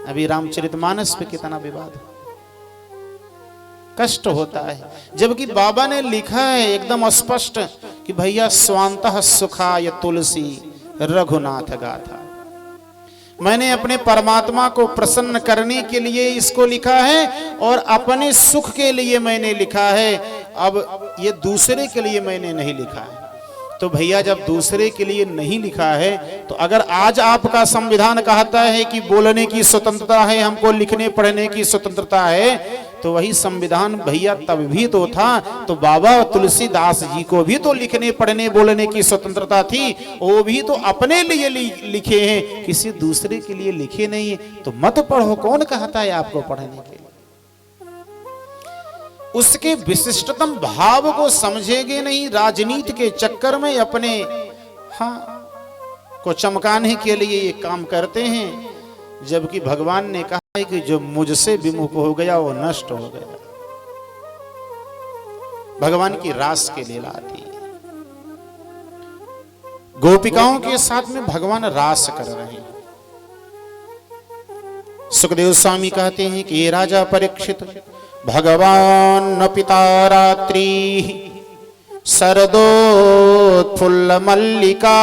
अभी रामचरितमानस पे कितना विवाद है, कष्ट होता है। जबकि बाबा ने लिखा है एकदम स्पष्ट कि भैया स्वांतः सुखाय तुलसी रघुनाथ गाथा। मैंने अपने परमात्मा को प्रसन्न करने के लिए इसको लिखा है और अपने सुख के लिए मैंने लिखा है। अब ये दूसरे के लिए मैंने नहीं लिखा है। तो भैया जब दूसरे के लिए नहीं लिखा है तो अगर आज आपका संविधान कहता है कि बोलने की स्वतंत्रता है, हमको लिखने पढ़ने की स्वतंत्रता है, तो वही संविधान भैया तब भी तो था। तो बाबा तुलसीदास जी को भी तो लिखने पढ़ने बोलने की स्वतंत्रता थी, वो भी तो अपने लिए लिखे हैं, किसी दूसरे के लिए लिखे नहीं है। तो मत पढ़ो, कौन कहता है आपको पढ़ने के लिए? उसके विशिष्टतम भाव को समझेंगे नहीं, राजनीति के चक्कर में अपने को चमकाने के लिए ये काम करते हैं। जबकि भगवान ने कहा है कि जो मुझसे विमुख हो गया वो नष्ट हो गया। भगवान की रास के लीला आती है। गोपिकाओं के साथ में भगवान रास कर रहे हैं। सुखदेव स्वामी कहते हैं कि ये राजा परीक्षित, भगवान न पिता रात्रि शरदोत्फुल्ल मल्लिका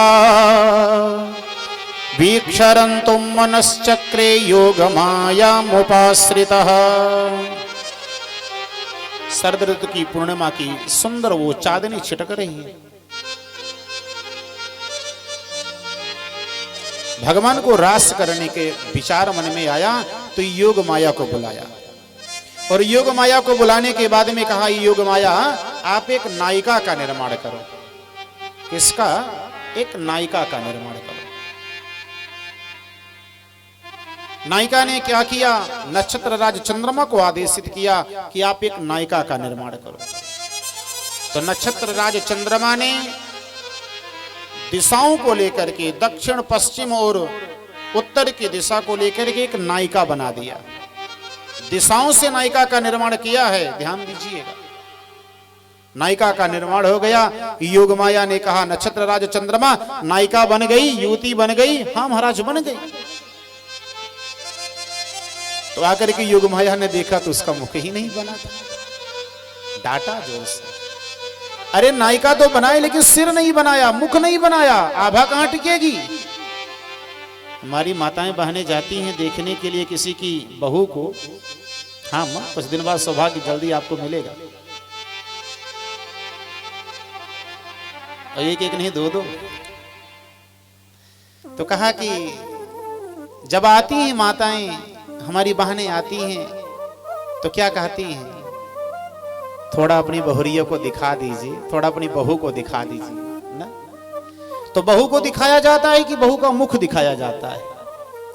वीक्षरन्तु मनश्चक्रे योग मायामुपाश्रितः। शरद ऋतु की पूर्णिमा की सुंदर वो चांदनी छिटक रही है। भगवान को रास करने के विचार मन में आया तो योग माया को बुलाया और योग माया को बुलाने के बाद में कहा, योग माया आप एक नायिका का निर्माण करो। किसका? एक नायिका का निर्माण करो। नायिका ने क्या किया? नक्षत्र राज चंद्रमा को आदेशित किया कि आप एक नायिका का निर्माण करो। तो नक्षत्र राज चंद्रमा ने दिशाओं को लेकर के दक्षिण पश्चिम और उत्तर की दिशा को लेकर के एक नायिका बना दिया। दिशाओं से नायिका का निर्माण किया है, ध्यान दीजिएगा। नायिका का निर्माण हो गया। योग माया ने कहा, नक्षत्र राज चंद्रमा नायिका बन गई, युवती बन गई। हाँ महाराज बन गई। तो आकर के योग माया ने देखा तो उसका मुख ही नहीं बना था। डांटा जोर से, अरे नायिका तो बनाए लेकिन सिर नहीं बनाया, मुख नहीं बनाया, आभा कहां टिकेगी? हमारी माताएं बहनें जाती हैं देखने के लिए किसी की बहू को। हाँ मां, कुछ दिन बाद सौभाग्य जल्दी आपको मिलेगा। और एक एक नहीं, दो दो। तो कहा कि जब आती हैं माताएं, हमारी बहनें आती हैं तो क्या कहती हैं? थोड़ा अपनी बहुरियों को दिखा दीजिए, थोड़ा अपनी बहू को दिखा दीजिए ना। तो बहू को दिखाया जाता है कि बहू का मुख दिखाया जाता है?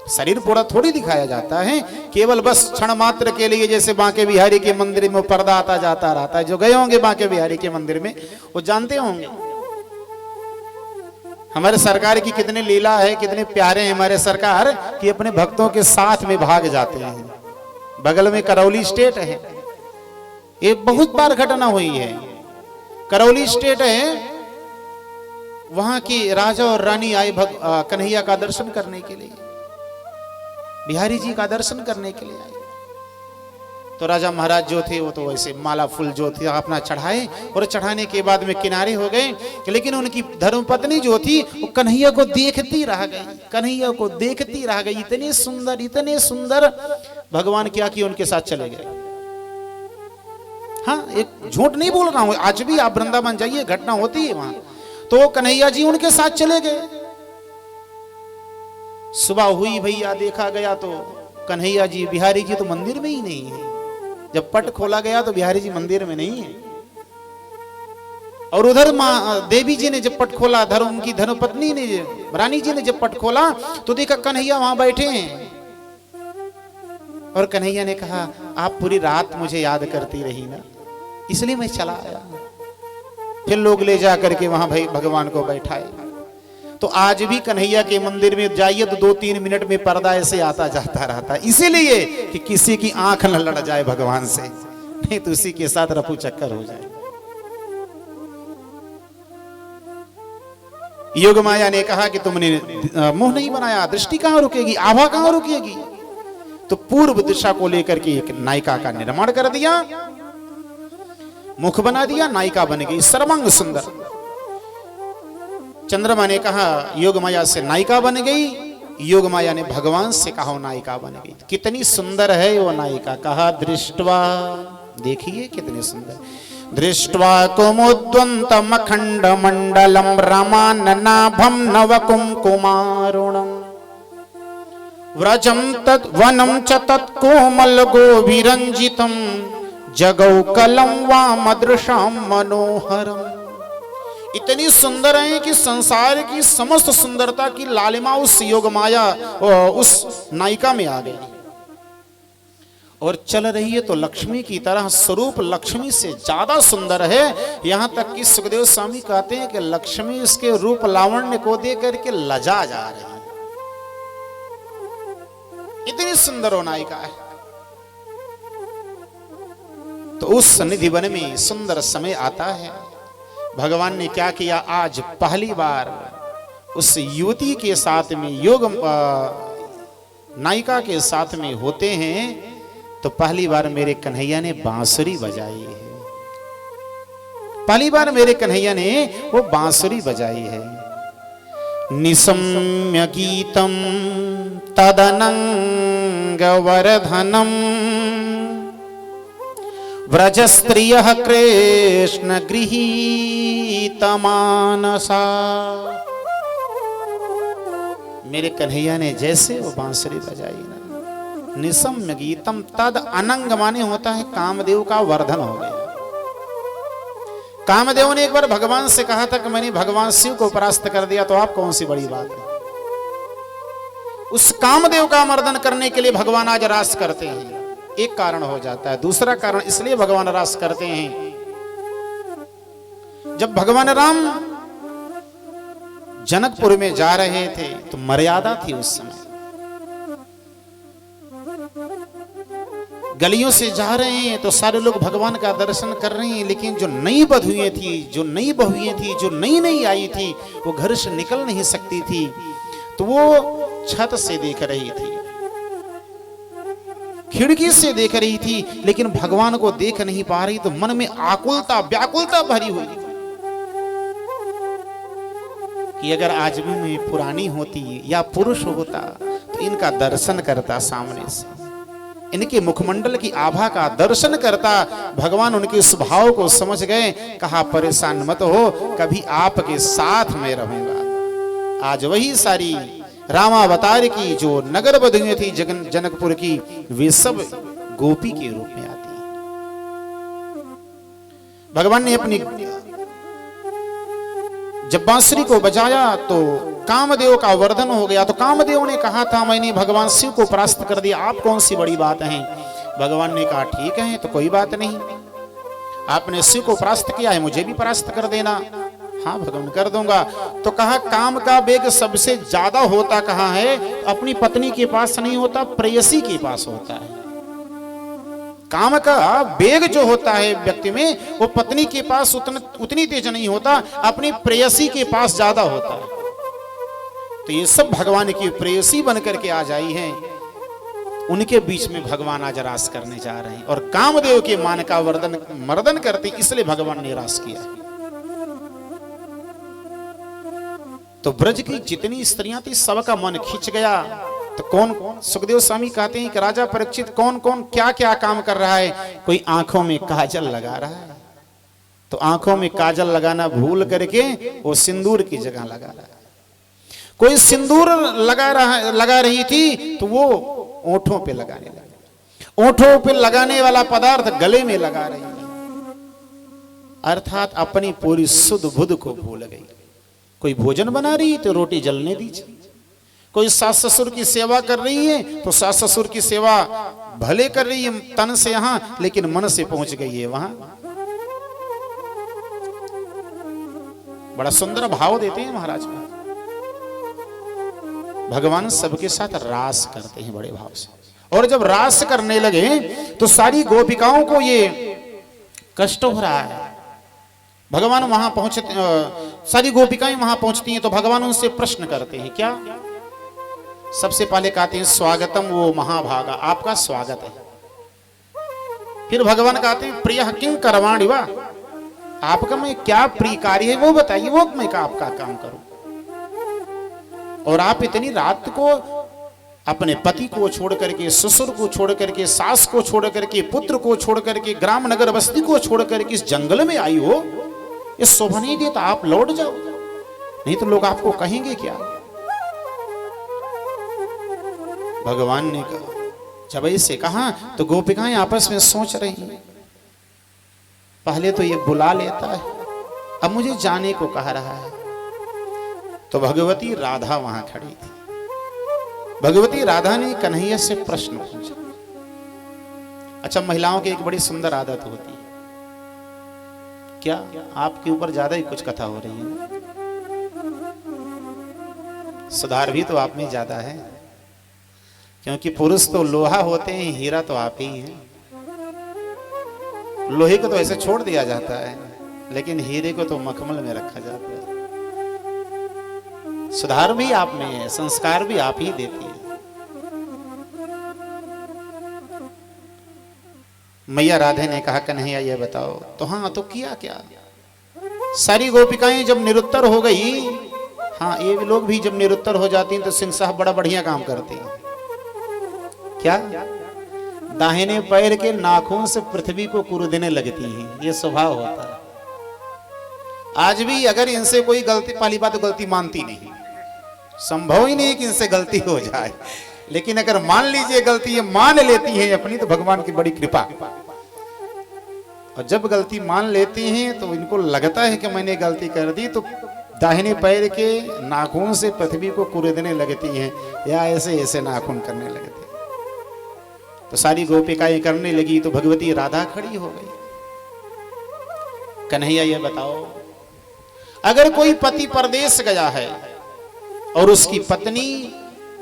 शरीर पूरा थोड़ी दिखाया जाता है, केवल बस क्षण मात्र के लिए। जैसे बांके बिहारी के मंदिर में पर्दा आता जाता रहता है। जो गए होंगे बांके बिहारी के मंदिर में वो जानते होंगे हमारे सरकार की कितनी लीला है, कितने प्यारे हैं हमारे सरकार कि अपने भक्तों के साथ में भाग जाते हैं। बगल में करौली स्टेट है, ये बहुत बार घटना हुई है। करौली स्टेट है, वहां की राजा और रानी आए कन्हैया का दर्शन करने के लिए, बिहारी जी का दर्शन करने के लिए आए। तो राजा महाराज जो थे वो तो वैसे माला फूल जो थे अपना चढ़ाए और चढ़ाने के बाद में किनारे हो गए। लेकिन उनकी धर्मपत्नी जो थी वो कन्हैया को देखती रह गई, कन्हैया को देखती रह गई। इतने सुंदर, इतने सुंदर। भगवान क्या किया? उनके साथ चले गए। हाँ, एक झूठ नहीं बोल रहा हूं, आज भी आप वृंदावन जाइए, घटना होती है वहां। तो कन्हैया जी उनके साथ चले गए। सुबह हुई भैया, देखा गया तो कन्हैया जी, बिहारी जी तो मंदिर में ही नहीं है। जब पट खोला गया तो बिहारी जी मंदिर में नहीं है। और उधर मां देवी जी ने जब पट खोला, उनकी धर्मपत्नी ने, रानी जी ने जब पट खोला तो देखा कन्हैया वहां बैठे हैं। और कन्हैया ने कहा, आप पूरी रात मुझे याद करती रही ना, इसलिए मैं चला आया। फिर लोग ले जा करके वहां भाई भगवान को बैठाए। तो आज भी कन्हैया के मंदिर में जाइए तो 2-3 मिनट में पर्दा ऐसे आता जाता रहता है, इसीलिए कि किसी की आंख न लड़ जाए भगवान से, नहीं तो उसी के साथ रफू चक्कर हो जाए। योग माया ने कहा कि तुमने मुंह नहीं बनाया, दृष्टि कहां रुकेगी, आभा कहां रुकेगी? तो पूर्व दिशा को लेकर के एक नायिका का निर्माण कर दिया, मुख बना दिया, नायिका बन गई सर्वांग सुंदर। चंद्रमा ने कहा योग माया से नायिका बन गई, योग माया ने भगवान से कहा नायिका बन गई। कितनी सुंदर है वो नायिका, कहा दृष्टवा, देखिए कितनी सुंदर। दृष्ट्वा कुमुद्वंतम अखंड मंडलम रमाननाभम नवकुंकुमारुणम व्रजम तत् वनम च तत्कोमल गोविरंजितम जगौकलम वामदृशाम मनोहरम। इतनी सुंदर है कि संसार की समस्त सुंदरता की लालिमा उस योग माया उस नायिका में आ गई और चल रही है तो लक्ष्मी की तरह, स्वरूप लक्ष्मी से ज्यादा सुंदर है। यहां तक कि सुखदेव स्वामी कहते हैं कि लक्ष्मी इसके रूप लावण्य को देख करके लजा जा रही है, इतनी सुंदर वो नायिका है। तो उस सन्निधि वन में सुंदर समय आता है। भगवान ने क्या किया, आज पहली बार उस युवती के साथ में योग नायिका के साथ में होते हैं तो पहली बार मेरे कन्हैया ने बांसुरी बजाई है, पहली बार मेरे कन्हैया ने वो बांसुरी बजाई है। निसम्य गीतम तदनंग वरधनम व्रज स्त्रिय कृष्ण गृहीत मानसा। मेरे कन्हैया ने जैसे वो बांसुरी बजाई ना, निसम्य गीतम तद अनंग माने होता है कामदेव का वर्धन हो गया। कामदेव ने एक बार भगवान से कहा था कि मैंने भगवान शिव को परास्त कर दिया, तो आप कौन सी बड़ी बात है। उस कामदेव का मर्दन करने के लिए भगवान आज रास करते हैं, एक कारण हो जाता है। दूसरा कारण इसलिए भगवान रास करते हैं, जब भगवान राम जनकपुर में जा रहे थे तो मर्यादा थी उस समय, गलियों से जा रहे हैं तो सारे लोग भगवान का दर्शन कर रहे हैं, लेकिन जो नई बधुएं थी, जो नई बहुएं थी, जो नई नई आई थी, वो घर से निकल नहीं सकती थी, तो वो छत से देख रही थी, खिड़की से देख रही थी, लेकिन भगवान को देख नहीं पा रही। तो मन में आकुलता व्याकुलता भरी हुई कि अगर आज भी मैं पुरानी होती या पुरुष होता तो इनका दर्शन करता, सामने से इनके मुखमंडल की आभा का दर्शन करता। भगवान उनके स्वभाव को समझ गए, कहा परेशान मत हो, कभी आपके साथ में रहूंगा। आज वही सारी रामावतार की जो नगर बधुएं थी जनकपुर की, वे सब गोपी के रूप में आती हैं। भगवान ने अपनी जब बांसुरी को बजाया तो कामदेव का वर्धन हो गया। तो कामदेव ने कहा था मैंने भगवान शिव को परास्त कर दिया, आप कौन सी बड़ी बात है। भगवान ने कहा ठीक है, तो कोई बात नहीं, आपने शिव को परास्त किया है, मुझे भी परास्त कर देना। हाँ भगवान कर दूंगा। तो कहा काम का वेग सबसे ज्यादा होता कहाँ है, अपनी पत्नी के पास नहीं होता, प्रेयसी के पास होता है। काम का वेग जो होता है व्यक्ति में, वो पत्नी के पास उतनी तेज नहीं होता, अपनी प्रेयसी के पास ज्यादा होता है। तो ये सब भगवान की प्रेयसी बन करके आ जाई हैं, उनके बीच में भगवान आज रास करने जा रहे हैं। और कामदेव के मान का मर्दन करते, इसलिए भगवान ने रास किया है। तो ब्रज की जितनी स्त्रियां थी सबका मन खिंच गया। तो कौन कौन, सुखदेव स्वामी कहते हैं कि राजा परीक्षित कौन कौन क्या क्या काम कर रहा है। कोई आंखों में काजल लगा रहा है, तो आंखों में काजल लगाना भूल करके वो सिंदूर की जगह लगा रहा है। कोई सिंदूर लगा रही थी तो वो ओंठों पे लगाने लगी, ओंठों पे लगाने वाला पदार्थ गले में लगा रही है, अर्थात अपनी पूरी सुध बुध को भूल गई। कोई भोजन बना रही तो रोटी जलने दीजिए, कोई सास ससुर की सेवा कर रही है तो सास ससुर की सेवा भले कर रही है तन से यहां, लेकिन मन से पहुंच गई है वहां। बड़ा सुंदर भाव देते हैं महाराज का। भगवान सबके साथ रास करते हैं बड़े भाव से। और जब रास करने लगे तो सारी गोपिकाओं को ये कष्ट हो रहा है। भगवान वहां पहुंचते, सारी गोपिकाएं वहां पहुंचती हैं तो भगवान उनसे प्रश्न करते हैं, क्या सबसे पहले कहते हैं स्वागतम वो महाभागा, आपका स्वागत है। फिर भगवान कहते हैं प्रिय किं करवाणि वा, आपका मैं क्या प्रिय कार्य है वो बताइए, वो मैं आपका काम करूं। और आप इतनी रात को अपने पति को छोड़ करके, ससुर को छोड़ करके, सास को छोड़ करके, पुत्र को छोड़ करके, ग्राम नगर बस्ती को छोड़ करके इस जंगल में आई हो, ये शोभा नहीं देता, आप लौट जाओ, नहीं तो लोग आपको कहेंगे क्या। भगवान ने कहा, जब ऐसे कहा तो गोपिकाएं आपस में सोच रही हैं, पहले तो ये बुला लेता है, अब मुझे जाने को कह रहा है। तो भगवती राधा वहां खड़ी थी। भगवती राधा ने कन्हैया से प्रश्न पूछा। अच्छा, महिलाओं की एक बड़ी सुंदर आदत होती है, क्या आपके ऊपर ज्यादा ही कुछ कथा हो रही है, सुधार भी तो आप में ज्यादा है, क्योंकि पुरुष तो लोहा होते हैं, हीरा तो आप ही हैं। लोहे को तो ऐसे छोड़ दिया जाता है, लेकिन हीरे को तो मखमल में रखा जाता है। सुधार भी आप में है, संस्कार भी आप ही देती है। मैया राधे ने कहा, कन्हैया ये बताओ। तो हाँ, तो किया क्या? सारी गोपिकाएं जब निरुत्तर हो गई, हाँ ये लोग भी जब निरुत्तर हो जाती हैं तो सिंह साहब बड़ा बढ़िया काम करते हैं। क्या? दाहिने पैर के नाखून से पृथ्वी को कुरेदने लगती हैं, ये स्वभाव होता है। आज भी अगर इनसे कोई गलती, पहली बात तो गलती मानती नहीं, संभव ही नहीं कि इनसे गलती हो जाए, लेकिन अगर मान लीजिए गलती ये मान लेती हैं अपनी, तो भगवान की बड़ी कृपा। और जब गलती मान लेती हैं तो इनको लगता है कि मैंने गलती कर दी, तो दाहिने पैर के नाखून से पृथ्वी को कुरेदने लगती हैं, या ऐसे ऐसे नाखून करने लगते हैं। तो सारी गोपिकाएं करने लगी, तो भगवती राधा खड़ी हो गई। कन्हैया ये बताओ, अगर कोई पति परदेश गया है और उसकी पत्नी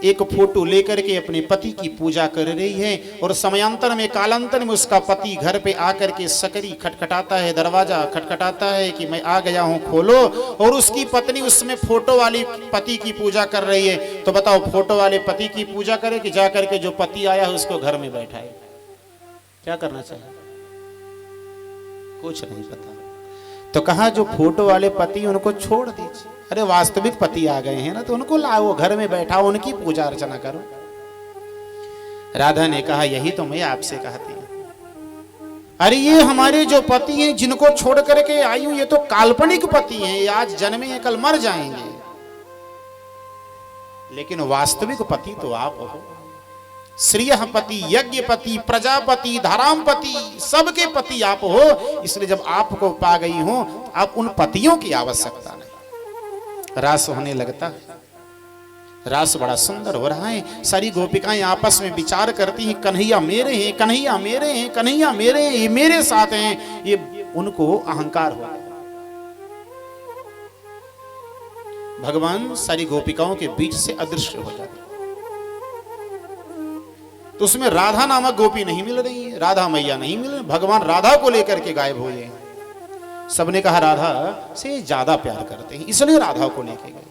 एक फोटो लेकर के अपने पति की पूजा कर रही है, और समयांतर में, कालांतर में उसका पति घर पे आकर के सकरी खटखटाता है, दरवाजा खटखटाता है कि मैं आ गया हूं खोलो, और उसकी पत्नी उसमें फोटो वाली पति की पूजा कर रही है, तो बताओ फोटो वाले पति की पूजा करे कि जा करके जो पति आया है उसको घर में बैठाए? क्या करना चाहिए? कुछ नहीं पता। तो कहा जो फोटो वाले पति उनको छोड़ दीजिए, अरे वास्तविक पति आ गए हैं ना, तो उनको लाओ, घर में बैठाओ, उनकी पूजा अर्चना करो। राधा ने कहा, यही तो मैं आपसे कहती हूं, अरे ये हमारे जो पति हैं जिनको छोड़ करके आई हूं, ये तो काल्पनिक पति हैं, ये आज जन्मे हैं कल मर जाएंगे, लेकिन वास्तविक पति तो आप हो। श्रेय पति, यज्ञ पति, प्रजापति, धरामपति, सबके पति आप हो। इसलिए जब आपको पा गई हूं, अब उन पतियों की आवश्यकता नहीं। रास होने लगता है, रास बड़ा सुंदर हो रहा है। सारी गोपिकाएं आपस में विचार करती हैं, कन्हैया मेरे हैं, कन्हैया मेरे हैं, कन्हैया मेरे हैं, ये मेरे साथ हैं। ये उनको अहंकार हो गया। भगवान सारी गोपिकाओं के बीच से अदृश्य हो जाते, तो उसमें राधा नामक गोपी नहीं मिल रही है, राधा मैया नहीं मिल रही। भगवान राधा को लेकर के गायब हुए हैं। सबने कहा राधा से ज्यादा प्यार करते हैं, इसलिए राधा को लेके गए।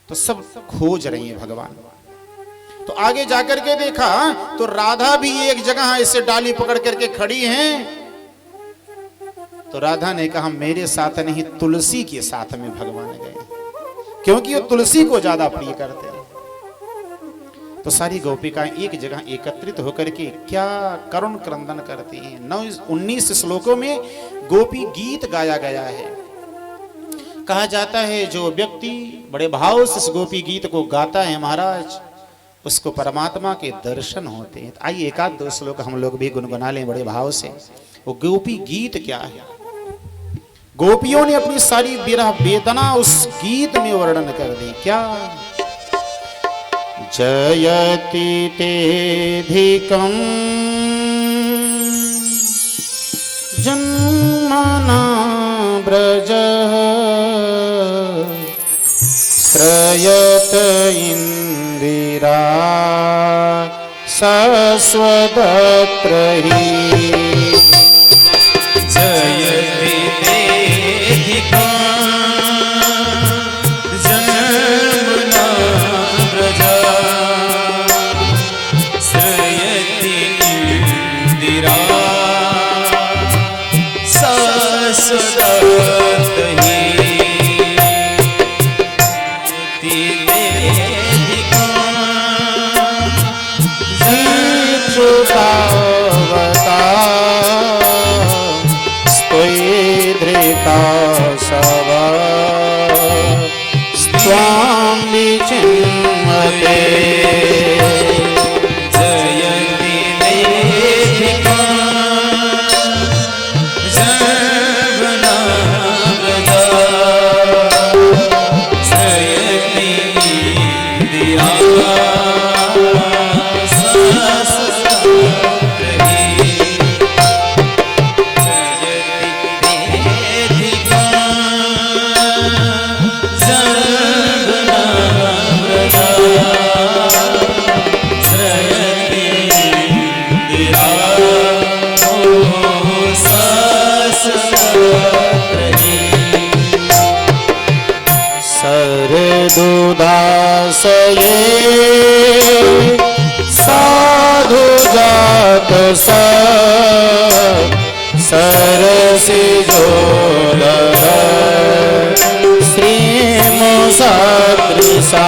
तो सब खोज रही है भगवान। तो आगे जाकर के देखा तो राधा भी एक जगह ऐसे डाली पकड़ करके खड़ी हैं। तो राधा ने कहा मेरे साथ नहीं, तुलसी के साथ में भगवान गए, क्योंकि वो तुलसी को ज्यादा प्रिय करते हैं। तो सारी गोपिकाएं एक जगह एकत्रित होकर के क्या करुण क्रंदन करती हैं। 19 श्लोकों में गोपी गीत गाया गया है। कहा जाता है जो व्यक्ति बड़े भाव से इस गोपी गीत को गाता है महाराज, उसको परमात्मा के दर्शन होते हैं। आइए एक आध दो श्लोक हम लोग भी गुनगुना लें बड़े भाव से। वो गोपी गीत क्या है, गोपियों ने अपनी सारी विरह वेदना उस गीत में वर्णन कर दी। क्या जयति तेधिकं जन्मना ब्रजः श्रयत इंदिरा सस्वदत्र हि जयति तेधिकं जन्मना ब्रजः इंदिरा ससुरत ही स्वामी चिन्मते जयति देहिका जगन्नाथ जयति इंदिरा सरदुदास ये साधु जात सरसी जोदर श्री मुसात्रिसा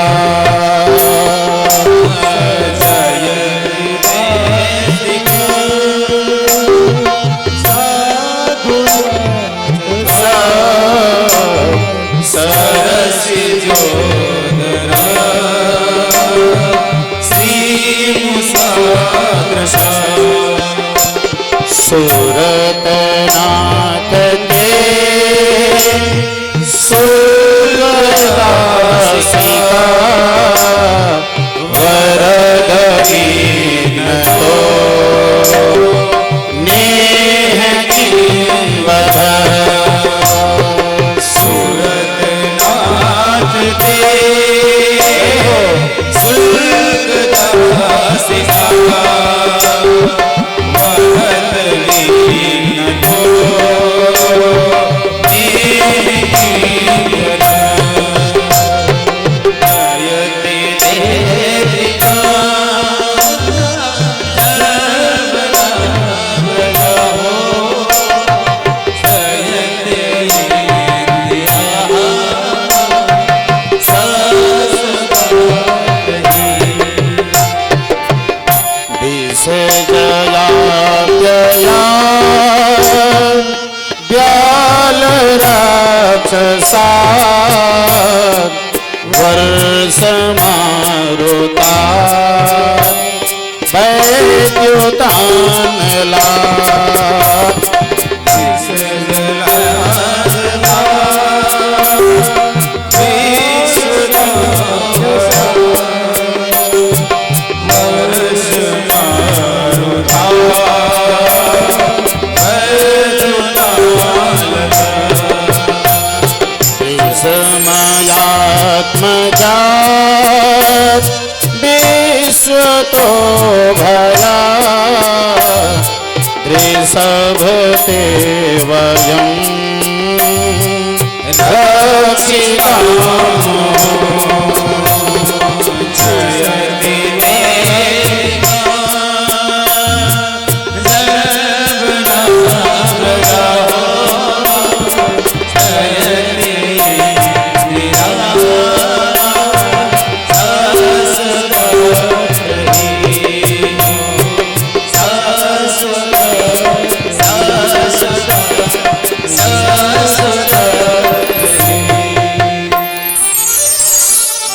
सूरत नाथ के सुरदासिका वरदहीन तो नेह किंवद सूरत नाथ ते सुरदासिका राक्षसा वर्ष मारुता वैद्युतानला आत्मजात विश्व तो भया त्रिसभते वयं रक्षितामो जयति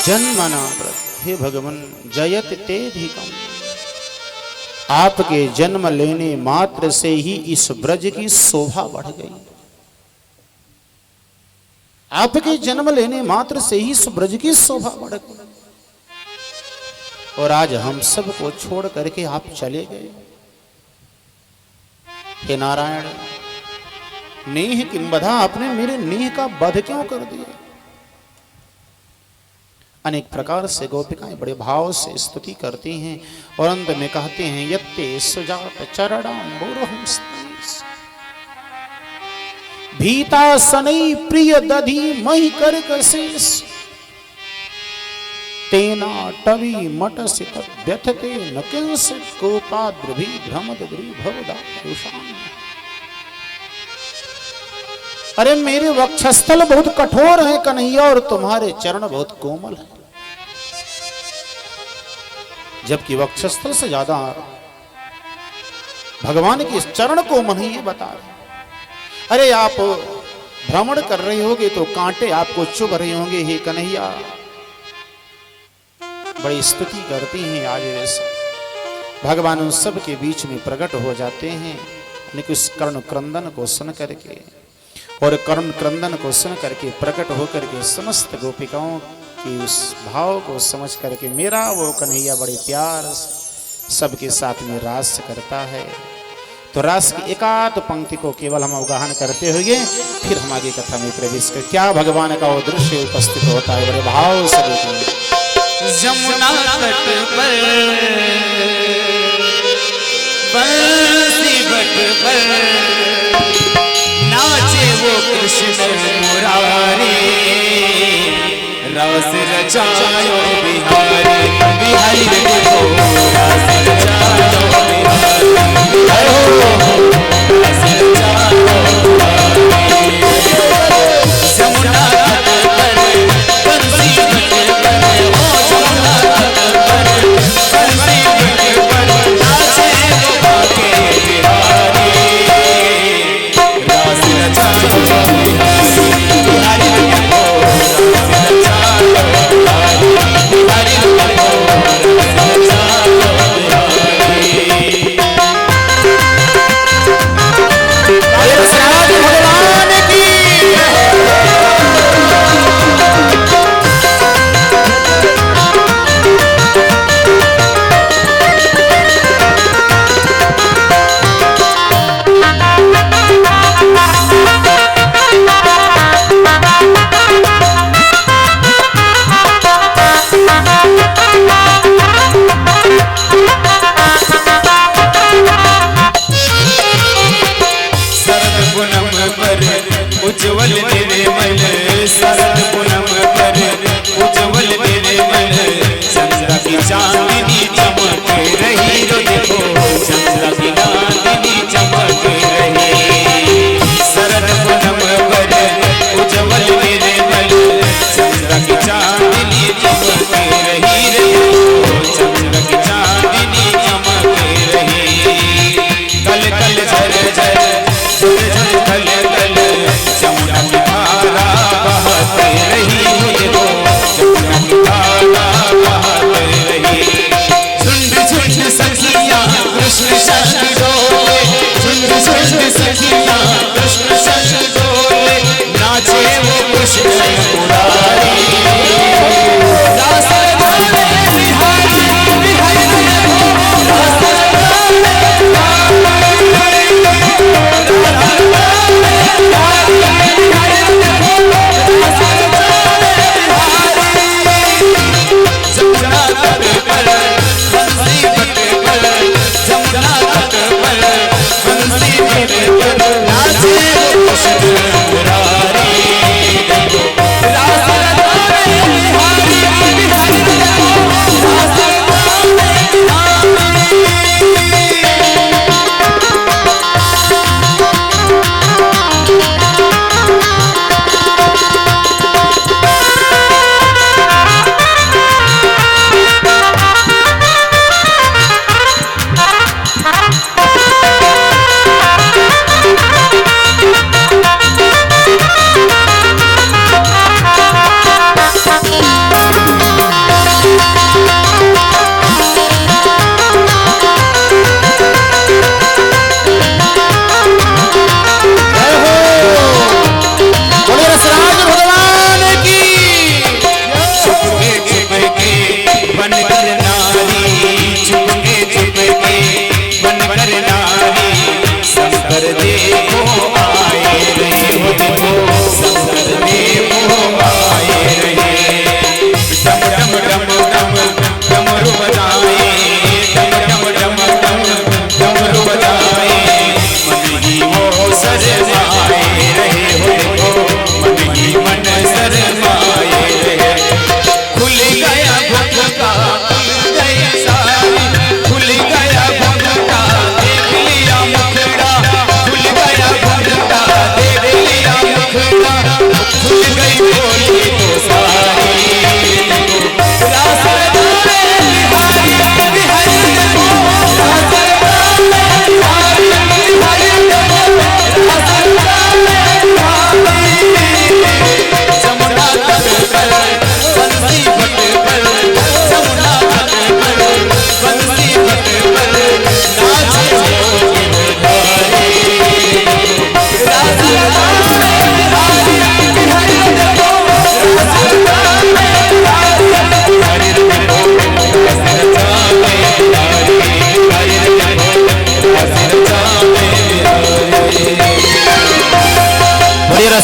जन्मना हे भगवान जयत तेधिकम, आपके जन्म लेने मात्र से ही इस ब्रज की शोभा बढ़ गई। आपके जन्म लेने मात्र से ही इस ब्रज की शोभा बढ़ गई और आज हम सबको छोड़ करके आप चले गए। हे नारायण, नेह किंबधा, आपने मेरे नेह का वध क्यों कर दिया। अनेक प्रकार से गोपिकाएं बड़े भाव से स्तुति करती हैं और अंत में कहते हैं यत्ते सुजात चरणाम्बुरहंस्तेस भीता सनई प्रिय दधी मही कर कशेष। तेना टवी मटसित व्यथते न किंचित कोपाद्रभि भ्रमदग्री भवदा युषाम। अरे मेरे वक्षस्थल बहुत कठोर है कन्हैया और तुम्हारे चरण बहुत कोमल है। जबकि वक्षस्थल से ज्यादा भगवान के चरण कोमल ही बता रहे। अरे आप भ्रमण कर रहे होगे तो कांटे आपको चुभ रहे होंगे, हे कन्हैया। बड़ी स्तुति करती हैं आज वैसे भगवान उन सब के बीच में प्रकट हो जाते हैं। उनके उस कर्ण क्रंदन को सुन करके और कर्ण क्रंदन को सुन करके प्रकट होकर के समस्त गोपिकाओं की उस भाव को समझ करके मेरा वो कन्हैया बड़े प्यार सबके साथ में रास करता है। तो रास की एकाध पंक्ति को केवल हम अवगाहन करते हुए फिर हम आगे कथा में प्रवेश कर क्या भगवान का वो दृश्य उपस्थित होता है बड़े भाव से। जमुना तट पर बंसी बट पर नाचे वो कृष्ण मुरारी, रस रचायो बिहारी बिहारी देखो रस रचायो बिहारी रस रचायो बिहारी। जमुना तट पर बंसी बट पर बिहारी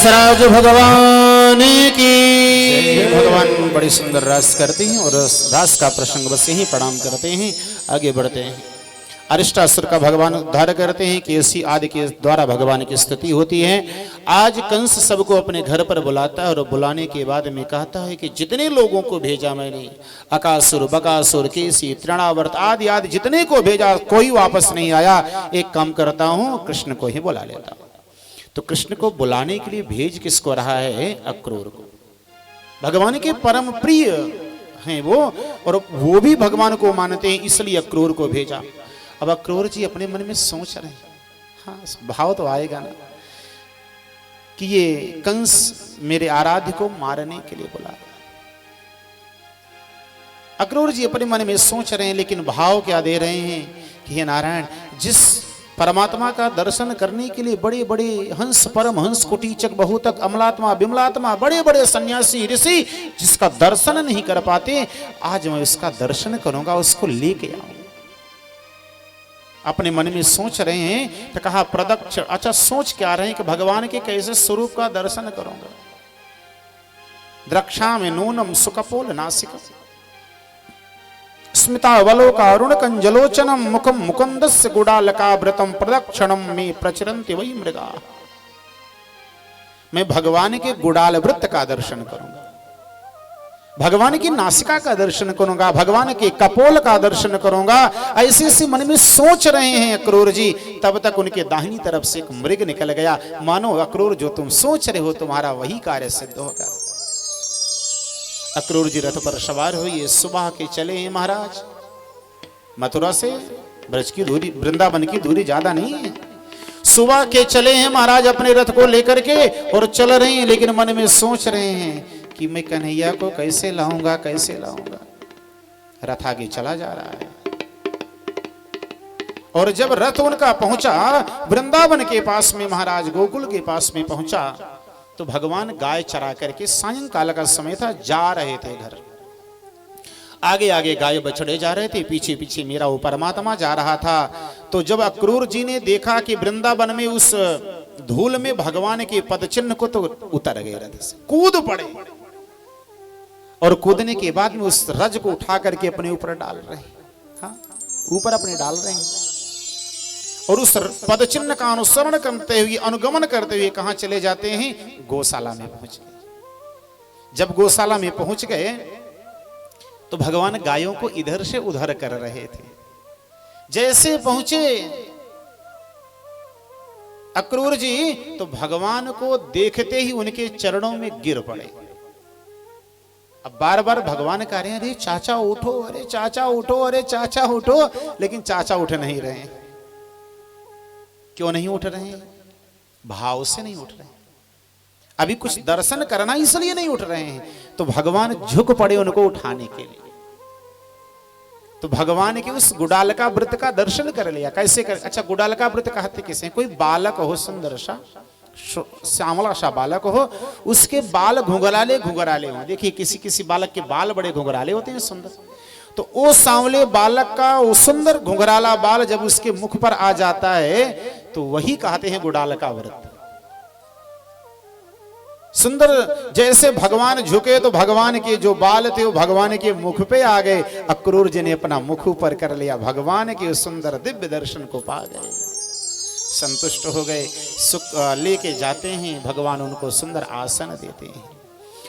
व्यासराज भगवान की। भगवान बड़ी सुंदर रास करते हैं और रास का प्रसंग बस यही प्रणाम करते हैं, आगे बढ़ते हैं। अरिष्टासुर का भगवान उद्धार करते हैं, केसी आदि के द्वारा भगवान की स्तुति होती है। आज कंस सबको अपने घर पर बुलाता है और बुलाने के बाद में कहता है कि जितने लोगों को भेजा मैंने, अकासुर, बकासुर, केसी, तृणावर्त आदि आदि जितने को भेजा, कोई वापस नहीं आया। एक काम करता हूं, कृष्ण को ही बुला लेता हूं। तो कृष्ण को बुलाने के लिए भेज किसको रहा है? अक्रूर को। भगवान के परम प्रिय हैं वो, और वो भी भगवान को मानते हैं, इसलिए अक्रूर को भेजा। अब अक्रूर जी अपने मन में सोच रहे हैं, हाँ भाव तो आएगा ना कि ये कंस मेरे आराध्य को मारने के लिए बुला रहा है। अक्रूर जी अपने मन में सोच रहे हैं, लेकिन भाव क्या दे रहे हैं कि हे नारायण, जिस परमात्मा का दर्शन करने के लिए बड़े बड़े हंस, परम हंस, कुटीचक, बहुतक, अमलात्मा, विमलात्मा, बड़े बड़े सन्यासी ऋषि जिसका दर्शन नहीं कर पाते, आज मैं उसका दर्शन करूंगा, उसको लेके आऊंगा। अपने मन में सोच रहे हैं। तो कहा प्रदक्ष, अच्छा सोच क्या रहे हैं कि भगवान के कैसे स्वरूप का दर्शन करूंगा। द्रक्षा में नूनम सुकपोल नासिका स्मितावलोका अरुण कंजलोचनम मुखम मुकुंदस्य गुडालकावृतम प्रदक्षिणम में प्रचरन्ति वही मृगा। मैं भगवान के गुडाल वृत्त का दर्शन करूंगा, भगवान की नासिका का दर्शन करूंगा, भगवान के कपोल का दर्शन करूंगा। ऐसे ऐसे मन में सोच रहे हैं अक्रूर जी। तब तक उनके दाहिनी तरफ से एक मृग निकल गया। मानो अक्रूर जो तुम सोच रहे हो तुम्हारा वही कार्य सिद्ध होगा। अक्रूर जी रथ पर सवार हुए, सुबह के चले हैं महाराज। मथुरा से ब्रज की दूरी, वृंदावन की दूरी ज्यादा नहीं है। सुबह के चले हैं महाराज अपने रथ को लेकर के और चल रहे हैं, लेकिन मन में सोच रहे हैं कि मैं कन्हैया को कैसे लाऊंगा, कैसे लाऊंगा। रथ आगे चला जा रहा है और जब रथ उनका पहुंचा वृंदावन के पास में, महाराज गोकुल के पास में पहुंचा, तो भगवान गाय चरा करके, सायंकाल का समय था, जा रहे थे घर। आगे आगे गाय बछड़े जा रहे थे, पीछे पीछे मेरा वो परमात्मा जा रहा था। तो जब अक्रूर जी ने देखा कि वृंदावन में उस धूल में भगवान के पद चिन्ह को, तो उतर गए रथ से, कूद पड़े। और कूदने के बाद में उस रज को उठा करके अपने ऊपर डाल रहे, हाँ ऊपर अपने डाल रहे हैं। और उस पद चिन्ह का अनुसरण करते हुए, अनुगमन करते हुए कहां चले जाते हैं? गौशाला में पहुंच गए। जब गौशाला में पहुंच गए तो भगवान गायों को इधर से उधर कर रहे थे। जैसे पहुंचे अक्रूर जी, तो भगवान को देखते ही उनके चरणों में गिर पड़े। अब बार बार भगवान कह रहे हैं, अरे चाचा उठो, अरे चाचा उठो, अरे चाचा उठो, लेकिन चाचा उठ नहीं रहे हैं। क्यों नहीं उठ रहे हैं? भाव से नहीं उठ रहे हैं। अभी कुछ दर्शन करना, इसलिए नहीं उठ रहे हैं। तो भगवान झुक पड़े उनको उठाने के लिए। तो भगवान के उस गुडालका वृत्त का दर्शन कर लिया। कैसे कर? अच्छा, गुडालका वृत्त कहते किसे? कोई बालक हो, सुंदर सा श्यामला सा बालक हो, उसके बाल घुंघराले घुंघराले हो। देखिए किसी किसी बालक के बाल बड़े घुंघराले होते हैं, सुंदर। तो वो सांवले बालक का वो सुंदर घुंघराला बाल जब उसके मुख पर आ जाता है, तो वही कहते हैं गुडालका वृत्त। सुंदर जैसे भगवान झुके तो भगवान के जो बाल थे वो भगवान के मुख पे आ गए। अक्रूर जी ने अपना मुख ऊपर कर लिया, भगवान के सुंदर दिव्य दर्शन को पा गए, संतुष्ट हो गए। सुख लेके जाते हैं, भगवान उनको सुंदर आसन देते हैं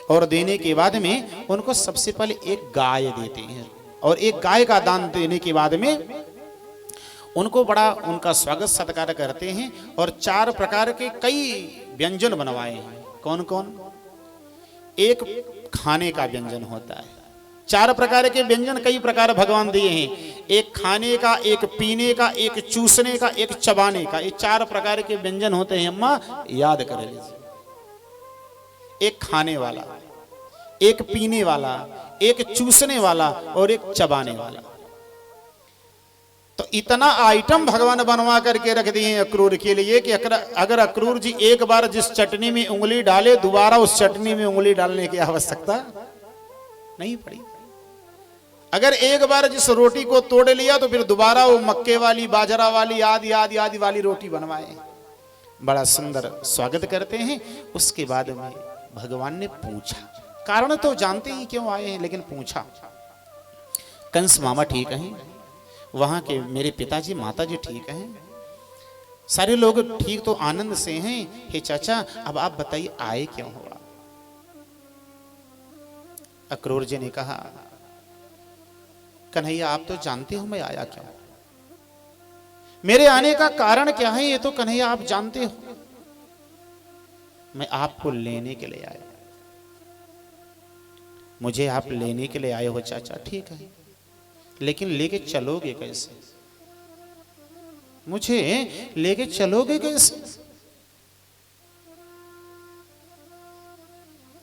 और देने के बाद में उनको सबसे पहले एक गाय देते हैं। और एक गाय का दान देने के बाद में उनको बड़ा उनका स्वागत सत्कार करते हैं और 4 प्रकार के कई व्यंजन बनवाए हैं। कौन कौन? एक खाने का व्यंजन होता है, 4 प्रकार के व्यंजन कई प्रकार भगवान दिए हैं। एक खाने का, एक पीने का, एक चूसने का, एक चबाने का। ये 4 प्रकार के व्यंजन होते हैं, अम्मा याद कर लीजिए। एक खाने वाला, एक पीने वाला, एक चूसने वाला और एक चबाने वाला। तो इतना आइटम भगवान बनवा करके रख दिए हैं अक्रूर के लिए कि अगर अक्रूर जी एक बार जिस चटनी में उंगली डाले, दोबारा उस चटनी में उंगली डालने की आवश्यकता नहीं पड़ी। अगर एक बार जिस रोटी को तोड़ लिया तो फिर दोबारा वो मक्के वाली, बाजरा वाली, आदि आदि आदि वाली रोटी बनवाए। बड़ा सुंदर स्वागत करते हैं। उसके बाद में भगवान ने पूछा, कारण तो जानते ही क्यों आए हैं, लेकिन पूछा कंस मामा ठीक हैं, वहां के मेरे पिताजी माताजी ठीक हैं, सारे लोग ठीक तो आनंद से हैं। हे चाचा, अब आप बताइए आए क्यों हुआ। अक्रूर जी ने कहा, कन्हैया आप तो जानते हो मैं आया क्यों, मेरे आने का कारण क्या है ये तो कन्हैया आप जानते हो। मैं आपको लेने के लिए आया, मुझे आप लेने के लिए आए हो चाचा, ठीक है, लेकिन लेके चलोगे कैसे, मुझे लेके चलोगे कैसे,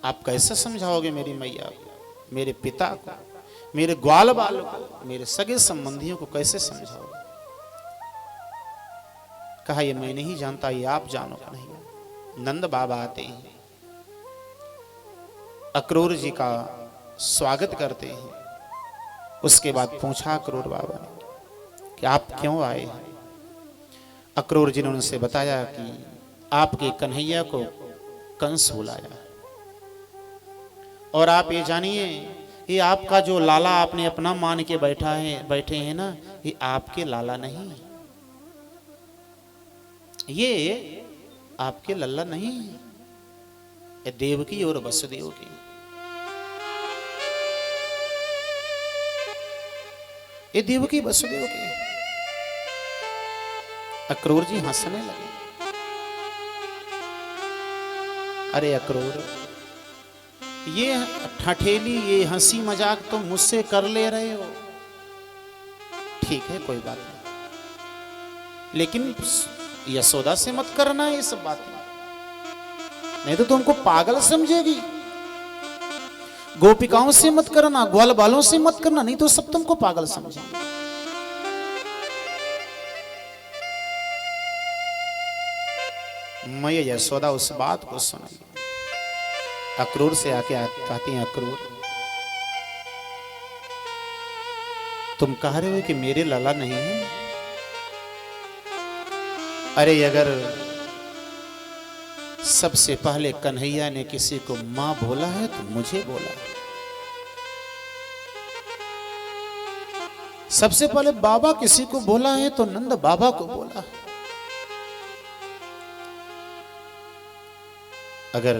आप कैसे समझाओगे मेरी मैया को, मेरे पिता को, मेरे ग्वाल बाल को, मेरे सगे संबंधियों को कैसे समझाओगे। कहा ये मैं नहीं जानता, ये आप जानो कन्हैया। नंद बाबा आते हैं, अक्रूर जी का स्वागत करते हैं। उसके बाद पूछा अक्रूर बाबा ने कि आप क्यों आए हैं। अक्रूर जी ने उनसे बताया कि आपके कन्हैया को कंस बुलाया, और आप ये जानिए ये आपका जो लाला आपने अपना मान के बैठे हैं ना, ये आपके लाला नहीं, ये आपके लल्ला नहीं, ये देवकी और वसुदेव की। ये देवकी वसुदेव की। अक्रूर जी हंसने लगे। अरे अक्रूर, ये ठठेली, ये हंसी मजाक तो मुझसे कर ले रहे हो, ठीक है कोई बात नहीं, लेकिन यशोदा से मत करना ये सब बातें, नहीं तो तुमको पागल समझेगी। गोपिकाओं से मत करना, ग्वाल बालों से मत करना, नहीं तो सब तुमको पागल समझेंगे। मैं यशोदा उस बात को सुनी, अक्रूर से आके कहती हैं, अक्रूर तुम कह रहे हो कि मेरे लाला नहीं है। अरे अगर सबसे पहले कन्हैया ने किसी को मां बोला है तो मुझे बोला, सबसे पहले बाबा किसी को बोला है तो नंद बाबा को बोला। अगर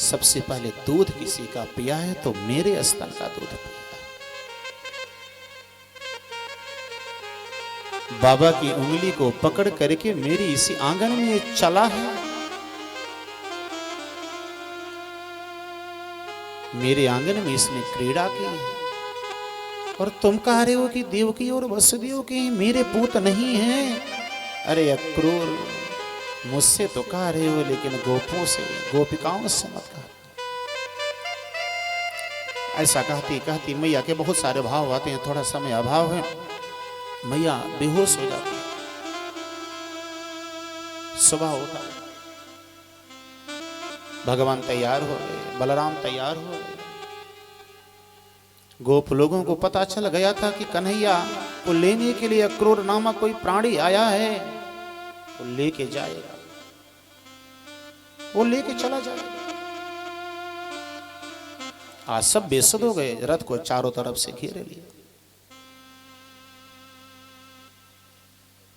सबसे पहले दूध किसी का पिया है तो मेरे स्तन का दूध पिया। बाबा की उंगली को पकड़ करके मेरी इसी आंगन में चला है, मेरे आंगन में इसने क्रीड़ा की है, और तुम कह रहे हो कि देवकी और वसुदेव के मेरे पूत नहीं हैं। अरे अक्रूर, मुझसे तो कह रहे हो, लेकिन गोपों से, गोपिकाओं से मत कह। ऐसा कहती कहती मैया के बहुत सारे भाव आते हैं, थोड़ा समय अभाव है, मैया बेहोश हो जाती। सुबह उठा, भगवान तैयार हो गए, बलराम तैयार हो गए। गोप लोगों को पता चल गया था कि कन्हैया को लेने के लिए अक्रूर नामक कोई प्राणी आया है, वो लेके जाएगा, वो लेके चला जाएगा। आज सब बेसुध हो गए, रथ को चारों तरफ से घेरे लिए,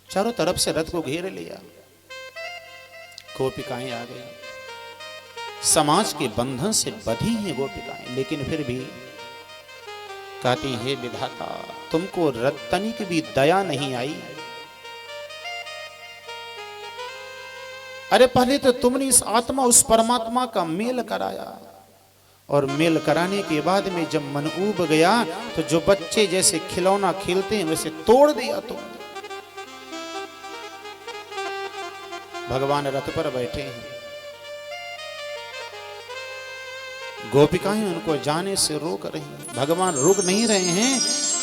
चारों तरफ से रथ को घेरे लिया। गोपिकाएं आ गई, समाज के बंधन से बंधी हैं गोपिकाएं, लेकिन फिर भी कहती है विधाता, तुमको तनिक भी दया नहीं आई। अरे पहले तो तुमने इस आत्मा, उस परमात्मा का मेल कराया, और मेल कराने के बाद में जब मन ऊब गया तो जो बच्चे जैसे खिलौना खेलते हैं वैसे तोड़ दिया तुमने। भगवान रथ पर बैठे हैं, गोपिकाएं उनको जाने से रोक रही हैं। भगवान रुक नहीं रहे हैं,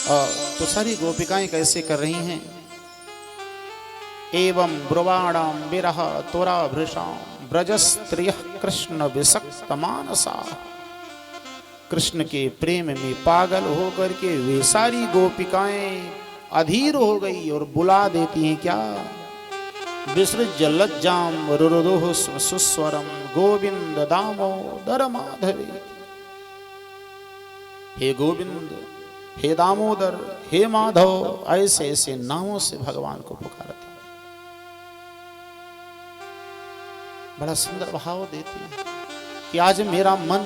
और तो सारी गोपिकाएं कैसे कर रही हैं, एवं ब्रुवाणाम विरह तोरा भृशाम ब्रजस्त्रिय कृष्ण विसक्त मानसा। कृष्ण के प्रेम में पागल होकर के वे सारी गोपिकाएं अधीर हो गई और बुला देती हैं क्या, विसृज्य लज्जाम रुरुदुः सुस्वरम गोविंद दामोदर माधवे। हे गोविंद, हे दामोदर, हे माधव, ऐसे ऐसे नामों से भगवान को पुकारते। बड़ा सुंदर भाव देती है कि आज मेरा मन,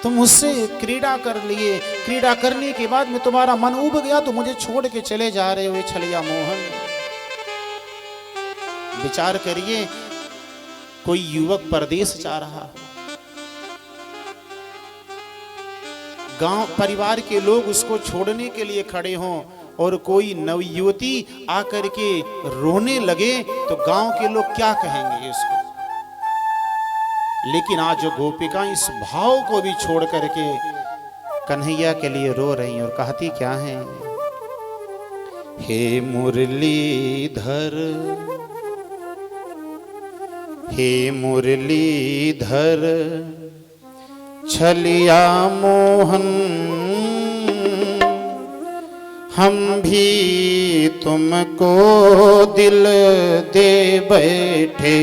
तुम मुझसे क्रीड़ा कर लिए, क्रीड़ा करने के बाद में तुम्हारा मन उब गया तो मुझे छोड़ के चले जा रहे हो छलिया मोहन। विचार करिए, कोई युवक परदेश जा रहा, गांव परिवार के लोग उसको छोड़ने के लिए खड़े हों और कोई नवयुवती आकर के रोने लगे तो गांव के लोग क्या कहेंगे इसको। लेकिन आज जो गोपिका इस भाव को भी छोड़ करके कन्हैया के लिए रो रही और कहती क्या है, हे मुरलीधर, हे मुरलीधर छलिया मोहन, हम भी तुमको दिल दे बैठे।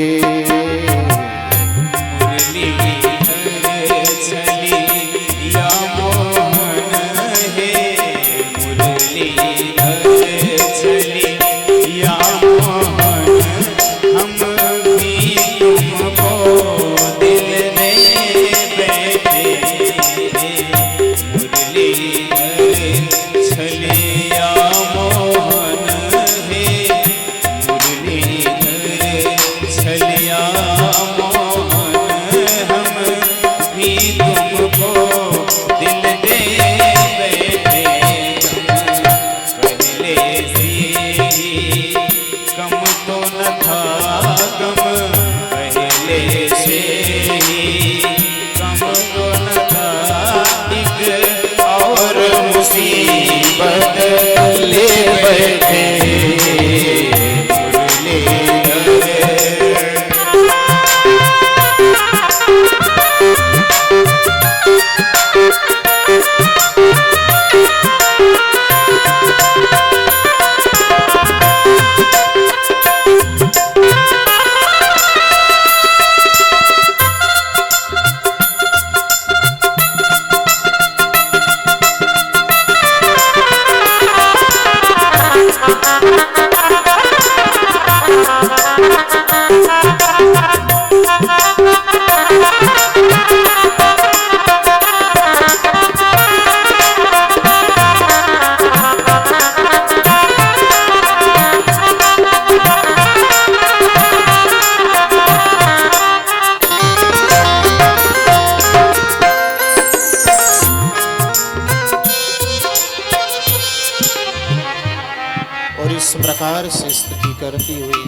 इस प्रकार से स्तुति करती हुई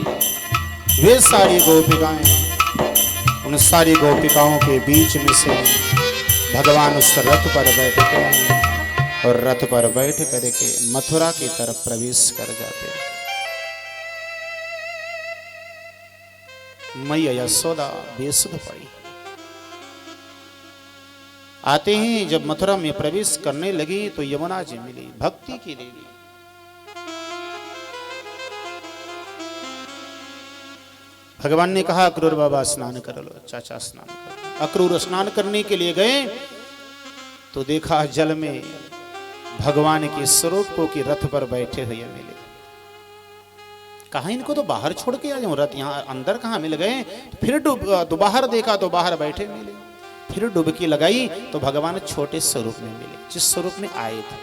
वे सारी गोपिकाएं, उन सारी गोपिकाओं के बीच में से भगवान उस रथ पर बैठते हैं और रथ पर बैठ करके मथुरा की तरफ प्रवेश कर जाते हैं। मैया यशोदा बेसुध पड़ी। आते ही जब मथुरा में प्रवेश करने लगी तो यमुना जी मिली, भक्ति की देवी। भगवान ने कहा अक्रूर बाबा स्नान कर लो, चाचा स्नान कर लो। अक्रूर स्नान करने के लिए गए तो देखा जल में भगवान के स्वरूप को कि रथ पर बैठे हुए मिले। कहा इनको तो बाहर छोड़ के आ जाऊं, रथ यहाँ अंदर कहाँ मिल गए। फिर दोबारा देखा तो बाहर बैठे मिले। फिर डुबकी लगाई तो भगवान छोटे स्वरूप में मिले, जिस स्वरूप में आए थे।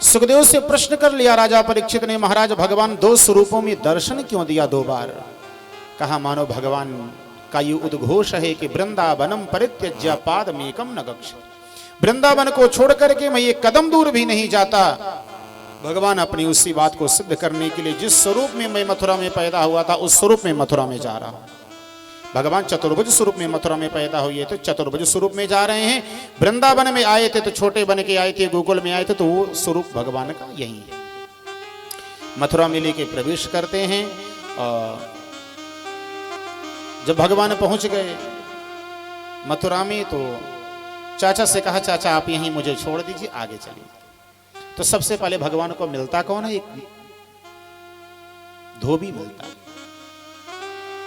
सुखदेव से प्रश्न कर लिया राजा परीक्षित ने, महाराज भगवान दो स्वरूपों में दर्शन क्यों दिया दो बार। कहा मानो भगवान का ये उद्घोष है कि वृंदावनम परित्यज्य पादमेकम न गच्छ। वृंदावन को छोड़ करके मैं ये कदम दूर भी नहीं जाता। भगवान अपनी उसी बात को सिद्ध करने के लिए जिस स्वरूप में मैं मथुरा में पैदा हुआ था उस स्वरूप में मथुरा में जा रहा हूं। भगवान चतुर्भुज स्वरूप में मथुरा में पैदा हुए थे, चतुर्भुज स्वरूप में जा रहे हैं। वृंदावन में आए थे तो छोटे बन के आए थे, गोकुल में आए थे तो वो स्वरूप भगवान का यही है। मथुरा में लेके प्रवेश करते हैं और जब भगवान पहुंच गए मथुरा में तो चाचा से कहा चाचा आप यहीं मुझे छोड़ दीजिए, आगे चलिए। तो सबसे पहले भगवान को मिलता कौन है, धोबी मिलता।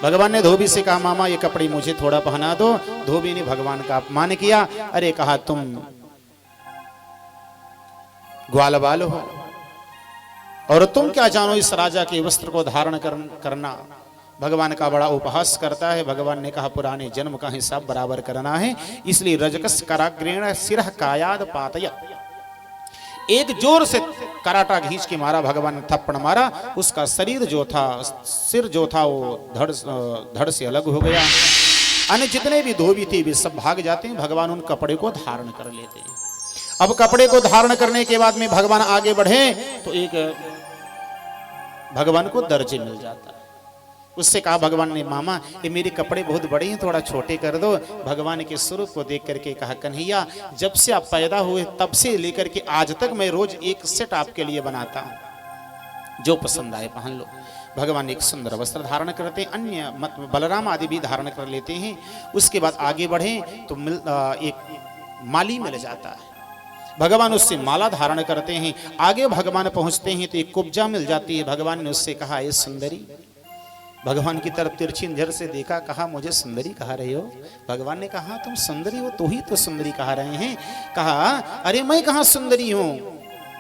भगवान ने धोबी से कहा मामा ये कपड़े मुझे थोड़ा पहना दो। धोबी ने भगवान का अपमान किया। अरे कहा तुम ग्वाल बाल हो और तुम क्या जानो इस राजा के वस्त्र को धारण करना। भगवान का बड़ा उपहास करता है। भगवान ने कहा पुराने जन्म का हिसाब बराबर करना है, इसलिए रजकस कराग्रेण सिरह कायाद पातय। एक जोर से कराटा खींच के मारा भगवान ने, थप्पड़ मारा। उसका शरीर जो था, सिर जो था वो धड़ से अलग हो गया। अन्य जितने भी धोबी थे वे सब भाग जाते हैं। भगवान उन कपड़े को धारण कर लेते हैं। अब कपड़े को धारण करने के बाद में भगवान आगे बढ़े तो एक भगवान को दर्जे मिल जाता है। उससे कहा भगवान ने मामा ये मेरे कपड़े बहुत बड़े हैं, थोड़ा छोटे कर दो। भगवान के स्वरूप को देख करके कहा कन्हैया जब से आप पैदा हुए तब से लेकर के आज तक मैं रोज एक सेट आपके लिए बनाता हूं, जो पसंद आए पहन लो। भगवान एक सुंदर वस्त्र धारण करते हैं। अन्य बलराम आदि भी धारण कर लेते हैं। उसके बाद आगे बढ़े तो एक माली मिल जाता है। भगवान उससे माला धारण करते हैं। आगे भगवान पहुंचते हैं तो एक कुब्जा मिल जाती है। भगवान ने उससे कहा ये सुंदरी, भगवान की तरफ तिरछी नजर से देखा, कहा मुझे सुंदरी कहा रहे हो। भगवान ने कहा तुम सुंदरी हो, तो ही तो सुंदरी कहा रहे हैं। कहा अरे मैं कहाँ सुंदरी हूं।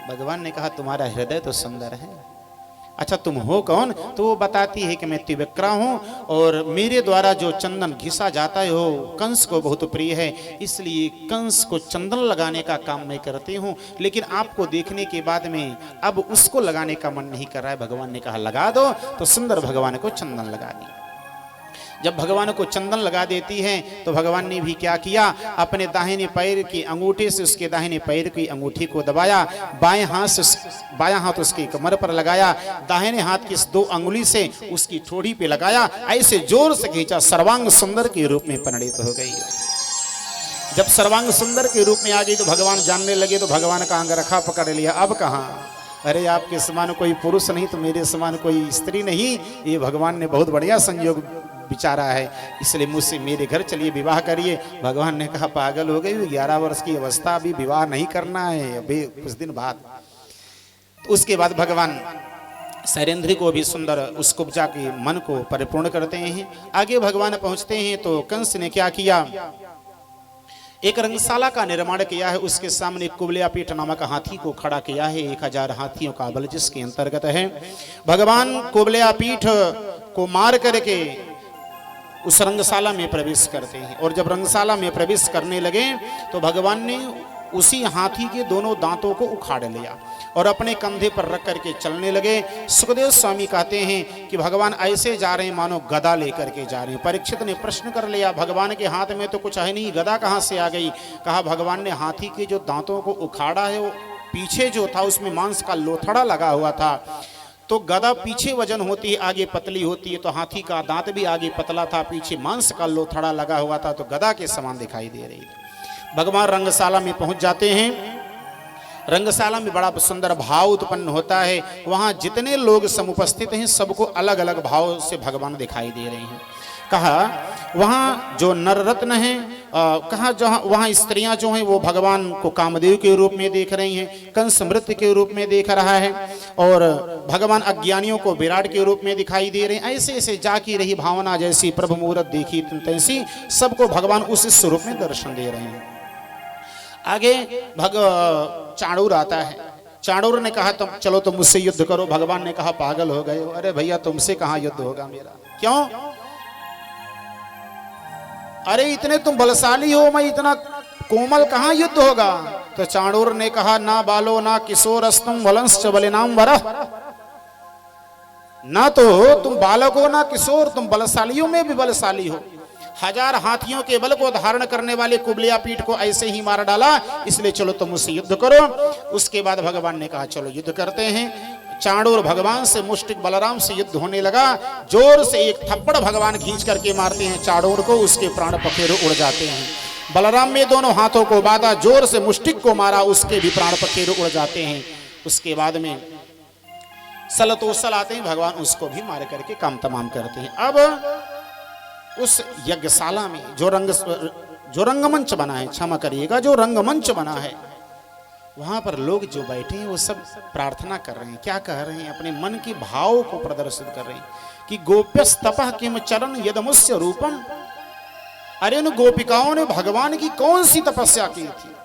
भगवान ने कहा तुम्हारा हृदय तो सुंदर है। अच्छा तुम हो कौन? तो वो बताती है कि मैं त्रिविक्रा हूं और मेरे द्वारा जो चंदन घिसा जाता है वो कंस को बहुत प्रिय है, इसलिए कंस को चंदन लगाने का काम मैं करती हूं। लेकिन आपको देखने के बाद में अब उसको लगाने का मन नहीं कर रहा है। भगवान ने कहा लगा दो। तो सुंदर भगवान को चंदन लगा दी। जब भगवान को चंदन लगा देती है तो भगवान ने भी क्या किया, अपने दाहिने पैर की अंगूठे से उसके दाहिने पैर की अंगूठी को दबाया, बाएं हाथ उसकी कमर पर लगाया, दाहिने हाथ की इस 2 अंगुली से उसकी ठोड़ी पे लगाया, ऐसे जोर से खींचा, सर्वांग सुंदर के रूप में परिणित हो गई। जब सर्वांग सुंदर के रूप में आ गई तो भगवान जानने लगे। तो भगवान का अंगरखा पकड़ लिया। अब कहाँ, अरे आपके समान कोई पुरुष नहीं तो मेरे समान कोई स्त्री नहीं, ये भगवान ने बहुत बढ़िया संयोग बिचारा है, इसलिए मुझसे मेरे घर चलिए विवाह करिए। भगवान ने कहा पागल हो गई, 11 वर्ष की अवस्था, अभी विवाह नहीं करना है, अभी कुछ दिन बाद। तो उसके बाद भगवान शैलेंद्री को भी सुंदर उस कुब्जा के मन को परिपूर्ण करते हैं। आगे भगवान पहुंचते हैं तो कंस ने क्या किया, एक रंगशाला का निर्माण किया है। उसके सामने कुबलियापीठ नामक हाथी को खड़ा किया है। 1000 हाथियों का बल जिसके अंतर्गत है। भगवान कुबलियापीठ को मार करके उस रंगशाला में प्रवेश करते हैं। और जब रंगशाला में प्रवेश करने लगे तो भगवान ने उसी हाथी के दोनों दांतों को उखाड़ लिया और अपने कंधे पर रख करके चलने लगे। सुखदेव स्वामी कहते हैं कि भगवान ऐसे जा रहे हैं मानो गदा लेकर के जा रहे हैं। परीक्षित ने प्रश्न कर लिया भगवान के हाथ में तो कुछ है नहीं, गदा कहाँ से आ गई। कहा भगवान ने हाथी के जो दांतों को उखाड़ा है वो पीछे जो था उसमें मांस का लोथड़ा लगा हुआ था। तो गदा पीछे वजन होती है, आगे पतली होती है, तो हाथी का दांत भी आगे पतला था, पीछे मांस का लोथड़ा लगा हुआ था, तो गदा के समान दिखाई दे रही थी। भगवान रंगशाला में पहुंच जाते हैं। रंगशाला में बड़ा सुंदर भाव उत्पन्न होता है। वहां जितने लोग समुपस्थित हैं सबको अलग अलग भाव से भगवान दिखाई दे रहे हैं। कहा वहां जो नर रत्न हैं, कहा जहां वहां स्त्रियां जो हैं वो भगवान को कामदेव के रूप में देख रही हैं, कंस मृत्य के रूप में देख रहा है, और भगवान अज्ञानियों को विराट के रूप में दिखाई दे रहे हैं। ऐसे ऐसे जाकी रही भावना जैसी प्रभु मुहूर्त देखी तैसी सबको भगवान उस स्वरूप में दर्शन दे रहे हैं। आगे चाणूर आता है। चाणूर ने कहा तुम चलो तुम मुझसे युद्ध करो। भगवान ने कहा पागल हो गए हो, अरे भैया तुमसे कहां युद्ध होगा मेरा। क्यों? अरे इतने तुम बलशाली हो, मैं इतना कोमल, कहां युद्ध होगा। तो चाणूर ने कहा ना बालो ना किशोर अस्तुम बलंश्च बलिनाम वरः, ना तो तुम बालक हो ना किशोर, तुम बलशालियों में भी बलशाली हो। 1000 हाथियों के बल को धारण करने वाले कुबलियापीठ को ऐसे ही मार डाला, इसलिए चलो तुम मुझसे युद्ध करो। उसके बाद भगवान ने कहा चलो युद्ध करते हैं। चाणूर भगवान से मुष्टिक बलराम से युद्ध होने लगा। जोर से एक थप्पड़ भगवान खींच करके मारते हैं चाणूर को, उसके प्राण पखेरु उड़ जाते हैं। बलराम में दोनों हाथों को बांधा, जोर से मुष्टिक को मारा, उसके भी प्राण पखेरु उड़ जाते हैं। उसके बाद में सलतोसल आते हैं, भगवान उसको भी मार करके काम तमाम करते हैं। अब उस यज्ञशाला में जो रंगमंच बना है, क्षमा करिएगा, जो रंगमंच बना है वहां पर लोग जो बैठे हैं वो सब प्रार्थना कर रहे हैं। क्या कह रहे हैं? अपने मन के भाव को प्रदर्शित कर रहे हैं कि गोप्यस तपः किम चरण यदमुस्य रूपम। अरे उन गोपिकाओं ने भगवान की कौन सी तपस्या की थी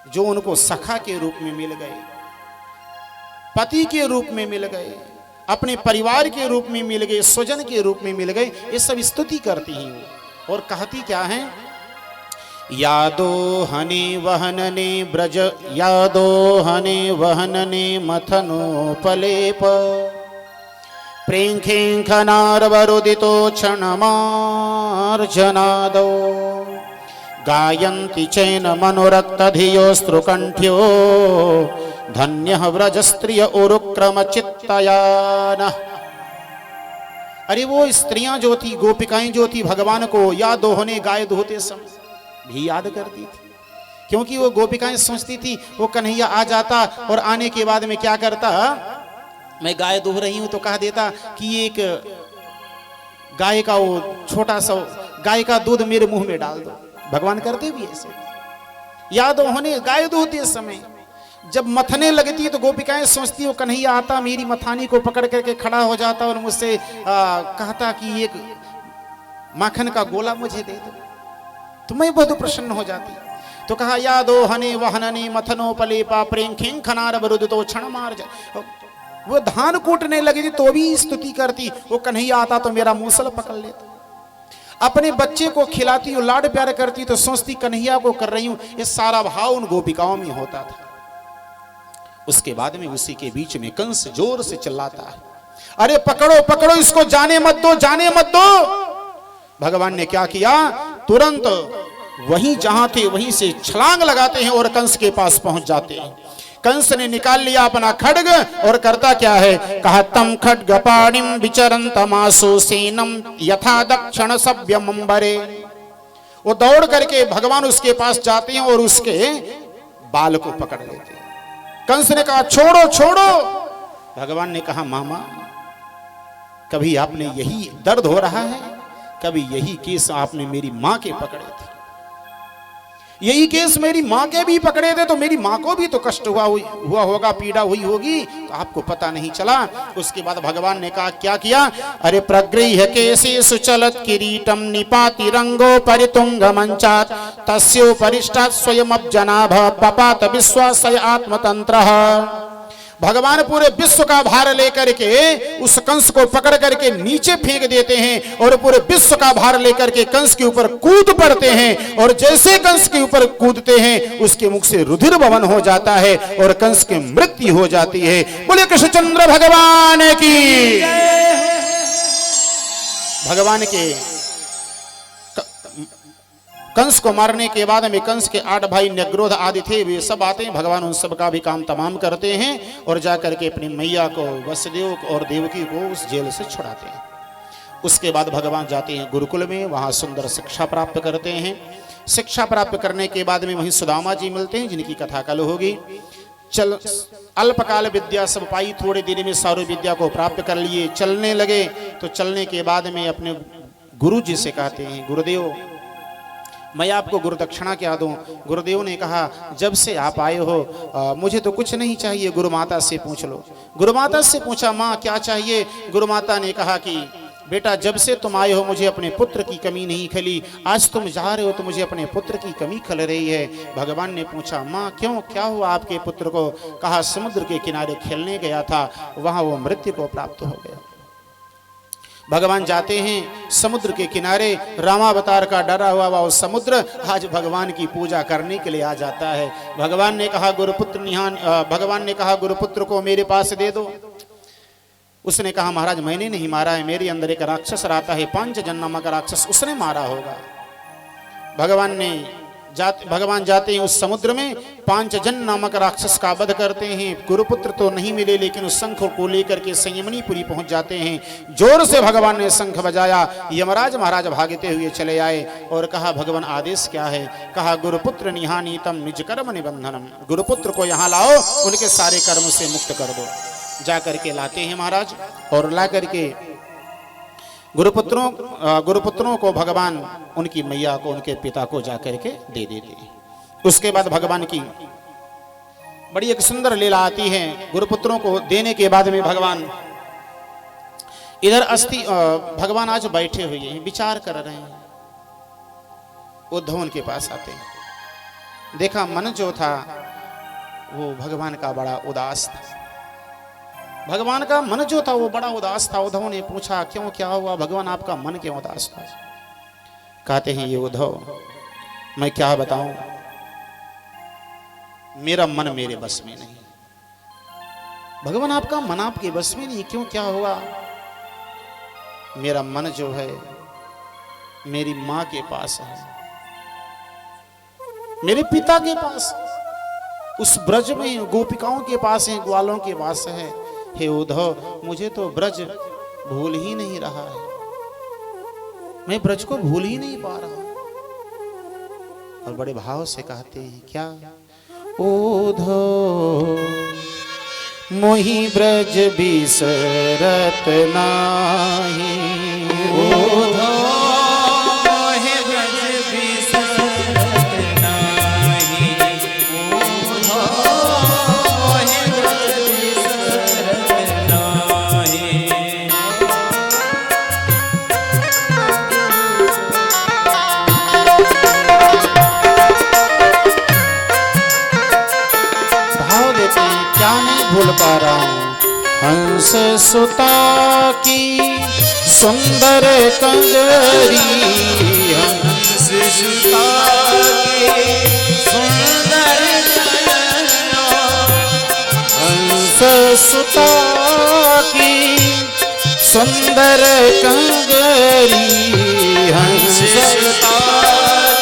जो उनको सखा के रूप में मिल गए, पति के रूप में मिल गए, अपने परिवार के रूप में मिल गए, स्वजन के रूप में मिल गए। ये सब स्तुति करती हैं और कहती क्या है? यादो हने वहनने ब्रज, यादो हने वहनने मथनोपलेप, प्रेंखेंखनारवरुदितो क्षणमार्जनादो, गायन्ति चैन मनोरक्तधियोस्त्रुकण्ठ्यो, धन्यः व्रजस्त्रिय उरुक्रम चित्तयानः। अरे वो स्त्रियां जो थी, गोपिकाएं जो थी, भगवान को या दोहने गाय दोहते समय भी याद करती थी, क्योंकि वो गोपिकाएं सोचती थी वो कन्हैया आ जाता और आने के बाद में क्या करता, मैं गाय दूह रही हूं तो कह देता कि एक गाय का वो छोटा सा गाय का दूध मेरे मुंह में डाल दो। भगवान करते भी ऐसे। याद होने गाय दूहते समय जब मथने लगती तो गोपिकाएं सोचती वो कन्हैया आता, मेरी मथानी को पकड़ करके खड़ा हो जाता और मुझसे कहता कि एक माखन का गोला मुझे दे दो, तो मैं बहुत प्रसन्न हो जाती। तो कहा यादो हने वहनने मथनोपलेपा, प्रेंखें खनार बरुदतो क्षणमार्ज। वो धान कूटने लगी थी तो भी स्तुति करती, वो कन्हैया आता तो मेरा मूसल पकड़ लेता। अपने बच्चे को खिलाती और लाड प्यार करती तो सोचती कन्हैया को कर रही हूं। ये सारा भाव उन गोपिकाओं में होता था। उसके बाद में उसी के बीच में कंस जोर से चिल्लाता है, अरे पकड़ो पकड़ो इसको, जाने मत दो, जाने मत दो। भगवान ने क्या किया? तुरंत वहीं जहां थे वहीं से छलांग लगाते हैं और कंस के पास पहुंच जाते हैं। कंस ने निकाल लिया अपना खड्ग और करता क्या है? कहा तम खड्गपाणिम विचरन्तमासु सेनम यथा दक्षिण सभ्यमंबरे। वो दौड़ करके भगवान उसके पास जाते हैं और उसके बाल को पकड़ लेते हैं। कंस ने कहा छोड़ो छोड़ो। भगवान ने कहा मामा, कभी आपने यही दर्द हो रहा है, कभी यही केस आपने मेरी मां के पकड़े थे, यही केस मेरी मां के भी पकड़े थे, तो मेरी मां को भी तो कष्ट हुआ होगा, पीड़ा हुई होगी, तो आपको पता नहीं चला। उसके बाद भगवान ने कहा क्या किया? अरे प्रगृह्य केसे सुचलत किरीटम निपाति रंगो परितुंग मंचात तस्योपरिष्टात् स्वयं अब्जनाभ पपात विश्वासय आत्मतंत्रः। भगवान पूरे विश्व का भार लेकर के उस कंस को पकड़ करके नीचे फेंक देते हैं और पूरे विश्व का भार लेकर के कंस के ऊपर कूद पड़ते हैं। और जैसे कंस के ऊपर कूदते हैं उसके मुख से रुधिर भवन हो जाता है और कंस की मृत्यु हो जाती है। बोले कृष्णचंद्र भगवान की। भगवान के कंस को मारने के बाद में कंस के 8 भाई नग्रोध आदि थे, वे सब आते हैं। भगवान उन सब का भी काम तमाम करते हैं और जाकर के अपनी मैया को, वसुदेव और देवकी को उस जेल से छुड़ाते हैं। उसके बाद भगवान जाते हैं गुरुकुल में, वहां सुंदर शिक्षा प्राप्त करते हैं। शिक्षा प्राप्त करने के बाद में वहीं सुदामा जी मिलते हैं, जिनकी कथा कल होगी। अल्पकाल विद्या सब पाई, थोड़े दिन में सारी विद्या को प्राप्त कर लिए। चलने लगे तो चलने के बाद में अपने गुरु जी से कहते हैं, गुरुदेव मैं आपको गुरु दक्षिणा क्या दूं? गुरुदेव ने कहा जब से आप आए हो मुझे तो कुछ नहीं चाहिए, गुरु माता से पूछ लो। गुरु माता से पूछा माँ क्या चाहिए? गुरु माता ने कहा कि बेटा जब से तुम आए हो मुझे अपने पुत्र की कमी नहीं खली, आज तुम जा रहे हो तो मुझे अपने पुत्र की कमी खल रही है। भगवान ने पूछा माँ क्यों, क्या हुआ आपके पुत्र को? कहा समुद्र के किनारे खेलने गया था, वहां वो मृत्यु को प्राप्त हो गया। भगवान जाते हैं समुद्र के किनारे, रामावतार का डरा हुआ वो समुद्र आज भगवान की पूजा करने के लिए आ जाता है। भगवान ने कहा गुरुपुत्र को मेरे पास दे दो। उसने कहा महाराज मैंने नहीं मारा है, मेरे अंदर एक राक्षस रहता है, पांचजन नामक राक्षस, उसने मारा होगा। भगवान जाते हैं उस समुद्र में, पांचजन नामक राक्षस का वध करते हैं। गुरुपुत्र तो नहीं मिले, लेकिन उस शंख को लेकर के संयमनीपुरी पहुंच जाते हैं। जोर से भगवान ने शंख बजाया, यमराज महाराज भागते हुए चले आए और कहा भगवान आदेश क्या है? कहा गुरुपुत्र निहानीतम निज कर्म निबंधनम, गुरुपुत्र को यहाँ लाओ, उनके सारे कर्म से मुक्त कर दो। जा करके लाते हैं महाराज और ला करके गुरुपुत्रों को भगवान उनकी मैया को, उनके पिता को जाकर के दे देते हैं। उसके बाद बड़ी एक सुंदर लीला आती है। गुरुपुत्रों को देने के बाद में भगवान इधर भगवान आज बैठे हुए हैं, विचार कर रहे हैं। उद्धव उनके पास आते हैं, देखा मन जो था वो भगवान का बड़ा उदास था। भगवान का मन जो था वो बड़ा उदास था। उद्धव ने पूछा क्यों, क्या हुआ भगवान, आपका मन क्यों उदास था? कहते हैं ये उद्धव, मैं क्या बताऊं, मेरा मन मेरे बस में नहीं। भगवान आपका मन आपके बस में नहीं, क्यों, क्या हुआ? मेरा मन जो है मेरी मां के पास है, मेरे पिता के पास, उस ब्रज में गोपिकाओं के पास है, ग्वालों के पास है। हे उद्धव, मुझे तो ब्रज भूल ही नहीं रहा है, मैं ब्रज को भूल ही नहीं पा रहा। और बड़े भाव से कहते हैं क्या, उद्धव मोहि ब्रज बिसरत नाही, उद्धव मोहि ब्रज बिसरत नाही, उद्धव मोहि ब्रज बिसरत नाही। भाव देते हैं क्या नहीं भूल पा रहा हूं, हंस सुता की सुंदर कंजरी, हंस सुता की सुंदर कंजरी, हंस सुता की सुंदर कंजरी, हंस सुता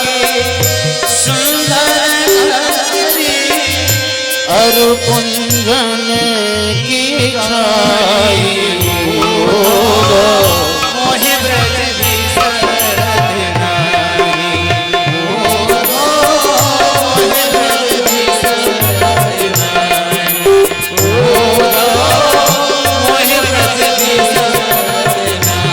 की सुंदर कंजरी, अरु कुंजन की छाई, मोहि ब्रज बिसरत नाही, मोहि ब्रज बिसरत नाही, मोहि ब्रज बिसरत नाही।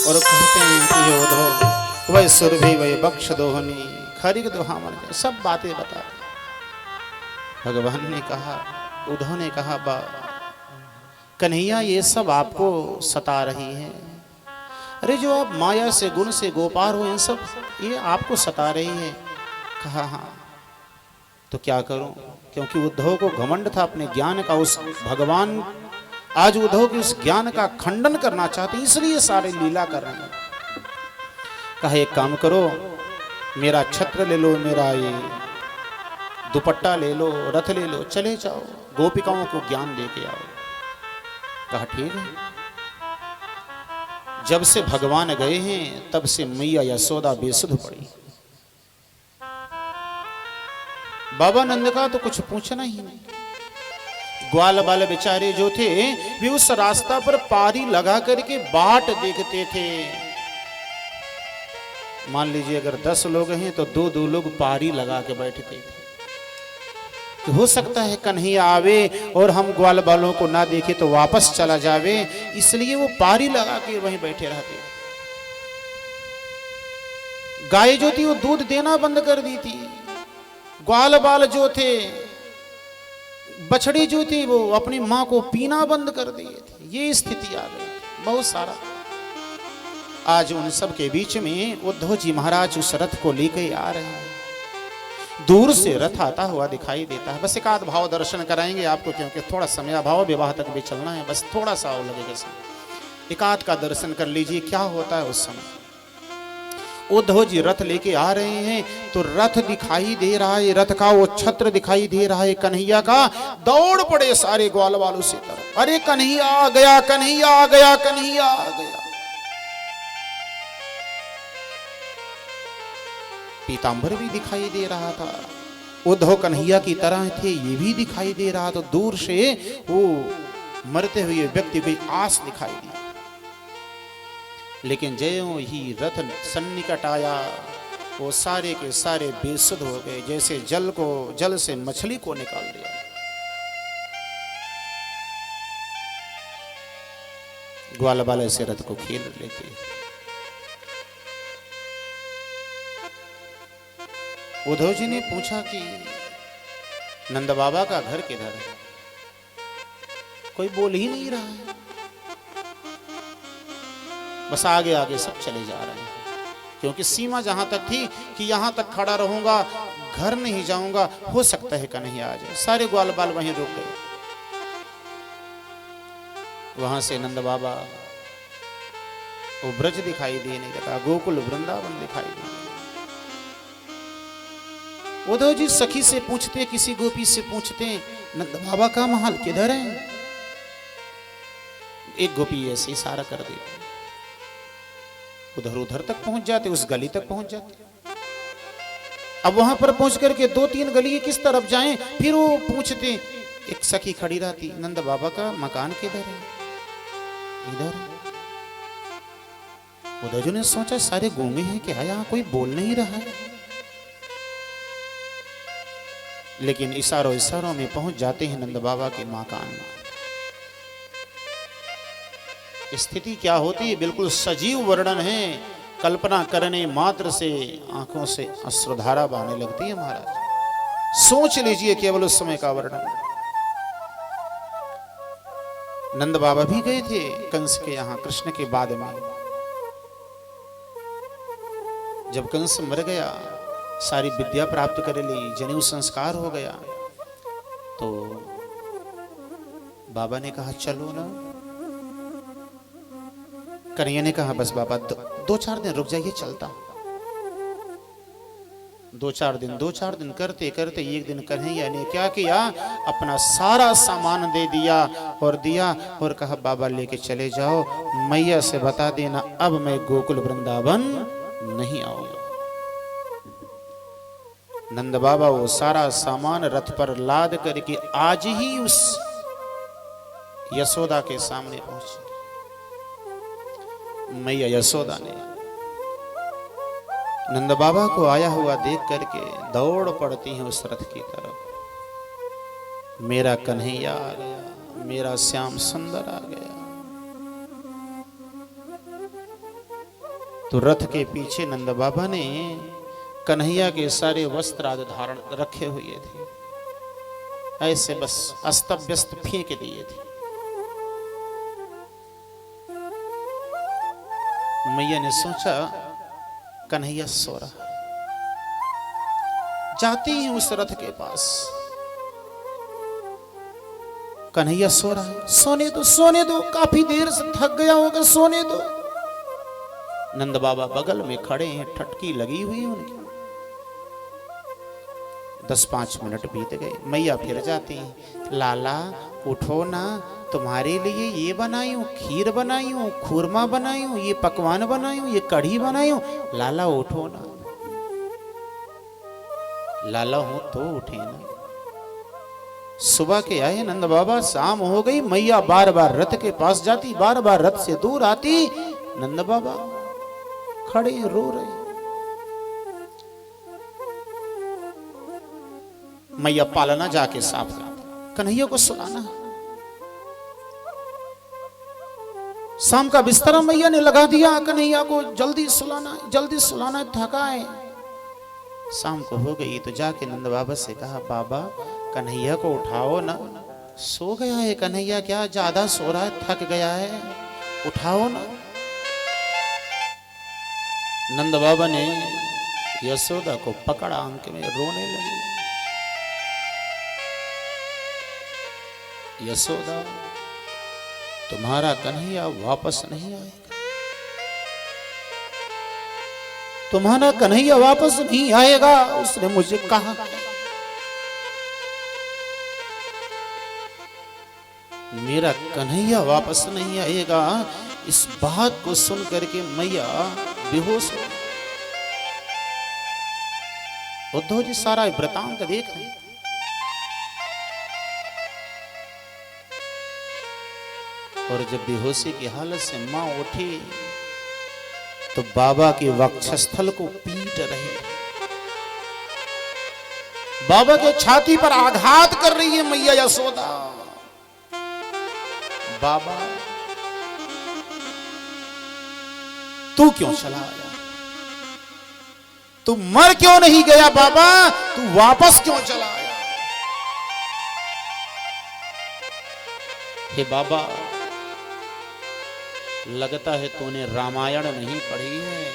और कहते हैं कि ये उद्धव वह सुरभि वह बक्ष दोहनी खरीग दुहामन, सब बातें बता। भगवान ने कहा, उद्धव ने कहा, बा कन्हैया ये सब आपको सता रही है, अरे जो आप माया से गुण से गोपार हो, इन सब ये आपको सता रही है। कहा हाँ, तो क्या करूं, क्योंकि उद्धव को घमंड था अपने ज्ञान का। उस भगवान आज उद्धव के उस ज्ञान का खंडन करना चाहते, इसलिए सारे लीला कर रहे हैं। कहा एक काम करो, मेरा छत्र ले लो, मेरा ये दुपट्टा ले लो, रथ ले लो, चले जाओ, गोपिकाओं को ज्ञान दे के आओ। कहा ठीक है। जब से भगवान गए हैं तब से मैया यशोदा बेसुध पड़ी। बाबा नंद का तो कुछ पूछना ही नहीं। ग्वाल बाल बेचारे जो थे वे उस रास्ता पर पारी लगा करके बाट देखते थे। मान लीजिए अगर 10 लोग हैं तो 2-2 लोग पारी लगा के बैठते थे। तो हो सकता है कन्हैया आवे और हम ग्वाल बालों को ना देखे तो वापस चला जावे, इसलिए वो पारी लगा के वहीं बैठे रहते। गाय जो थी वो दूध देना बंद कर दी थी। ग्वाल बाल जो थे, बछड़ी जो थी वो अपनी मां को पीना बंद कर दिए थे। ये स्थिति आ गई बहुत सारा। आज उन सब के बीच में उद्धव जी महाराज उस रथ को लेकर आ रहे हैं। दूर से रथ आता हुआ दिखाई देता है। बस एक आध भाव दर्शन कराएंगे आपको, क्योंकि थोड़ा समय भाव विवाह तक भी चलना है, बस थोड़ा सा और लगेगा समय। एक आध का दर्शन कर लीजिए क्या होता है उस समय। उद्धव जी रथ लेके आ रहे हैं तो रथ दिखाई दे रहा है, रथ का वो छत्र दिखाई दे रहा है कन्हैया का। दौड़ पड़े सारे ग्वाल वालों से तरफ, अरे कन्हैया आ गया, कन्हैया आ गया, कन्हैया आ गया। पीतांबर भी दिखाई दे रहा था, उद्धव कन्हैया की तरह थे ये भी दिखाई दे रहा। तो दूर से वो मरते हुए व्यक्ति की आस दिखाई दी। लेकिन ज्यों ही रथ सन्निकट आया वो सारे के सारे बेसुध हो गए, जैसे जल से मछली को निकाल दिया। ग्वाल वाले से रथ को खेल लेते। उद्धव जी ने पूछा कि नंद बाबा का घर किधर है? कोई बोल ही नहीं रहा है, बस आगे आगे सब चले जा रहे हैं, क्योंकि सीमा जहां तक थी कि यहां तक खड़ा रहूंगा, घर नहीं जाऊंगा, हो सकता है कन्हैया आ जाए। सारे ग्वाल बाल वहीं रुक गए। वहां से नंद बाबा वो ब्रज दिखाई देने लगा, गोकुल वृंदावन दिखाई देने लगा। उद्धव जी सखी से पूछते, किसी गोपी से पूछते, नंद बाबा का महल किधर है? एक गोपी ऐसे इशारा कर देती, उधर उधर तक पहुंच जाते, उस गली तक पहुंच जाते। अब वहां पर पहुंच करके 2-3 गली किस तरफ जाएं, फिर वो पूछते, एक सखी खड़ी रहती, नंद बाबा का मकान किधर है? इधर। उद्धव जी ने सोचा सारे गूंगे हैं क्या, यहां कोई बोल नहीं रहा है। लेकिन इशारों इशारों में पहुंच जाते हैं नंद बाबा के मकान में। स्थिति क्या होती है, बिल्कुल सजीव वर्णन है। कल्पना करने मात्र से आंखों से अश्रुधारा बहने लगती है महाराज। सोच लीजिए केवल उस समय का वर्णन। नंद बाबा भी गए थे कंस के यहां कृष्ण के बाद में। जब कंस मर गया, सारी विद्या प्राप्त कर ली, जनेऊ संस्कार हो गया, तो बाबा ने कहा चलो ना। कन्हैया ने कहा बस बाबा 2-4 दिन रुक जाइए, चलता। 2-4 दिन करते करते एक दिन कन्हैया ने क्या किया, अपना सारा सामान दे दिया और कहा बाबा लेके चले जाओ, मैया से बता देना अब मैं गोकुल वृंदावन नहीं आऊंगा। नंद बाबा वो सारा सामान रथ पर लाद करके आज ही उस यशोदा के सामने पहुंचे। मैया यशोदा ने नंद बाबा को आया हुआ देख करके दौड़ पड़ती हैं उस रथ की तरफ। मेरा कन्हैया आ गया, मेरा श्याम सुंदर आ गया। तो रथ के पीछे नंद बाबा ने कन्हैया के सारे वस्त्र आदि धारण रखे हुए थे, ऐसे बस अस्त व्यस्त फेंक दिए थे। मैया ने सोचा कन्हैया सो रहा है, जाती ही उस रथ के पास। कन्हैया सो रहा है, सोने दो, काफी देर से थक गया होगा, सोने दो। नंद बाबा बगल में खड़े हैं, ठटकी लगी हुई उनकी। 10-5 मिनट बीत गए, मैया फिर जाती हैं, लाला उठो ना, तुम्हारे लिए ये बनाई हूं, खीर बनाई हूं, खुरमा बनाई हूं, ये पकवान बनाई हूं, ये कढ़ी बनाई हूं, लाला उठो ना। लाला हूं तो उठे ना। सुबह के आए नंद बाबा, शाम हो गई, मैया बार बार रथ के पास जाती, बार बार रथ से दूर आती। नंद बाबा खड़े रो रहे। मैया पालना जाके साफ करता, कन्हैया को सुलाना। शाम का बिस्तरा मैया ने लगा दिया, कन्हैया को जल्दी सुलाना, थका है। शाम को हो गई तो जाके नंद बाबा से कहा, बाबा कन्हैया को उठाओ ना, सो गया है कन्हैया, क्या ज्यादा सो रहा है, थक गया है, उठाओ ना। नंद बाबा ने यशोदा को पकड़ा, आंख में रोने लगे। यशोदा तुम्हारा कन्हैया वापस नहीं आएगा, तुम्हारा कन्हैया वापस नहीं आएगा, उसने मुझे कहा। मेरा कन्हैया वापस नहीं आएगा, इस बात को सुन करके मैया बेहोश हो। उद्धव जी सारा वृतांत देख रहे हैं। और जब बेहोशी की हालत से मां उठी तो बाबा के वक्षस्थल को पीट रही, बाबा के छाती पर आघात कर रही है मैया यशोदा। बाबा तू क्यों चला आया? तू मर क्यों नहीं गया बाबा? तू वापस क्यों चला आया? हे बाबा, लगता है तूने रामायण नहीं पढ़ी है।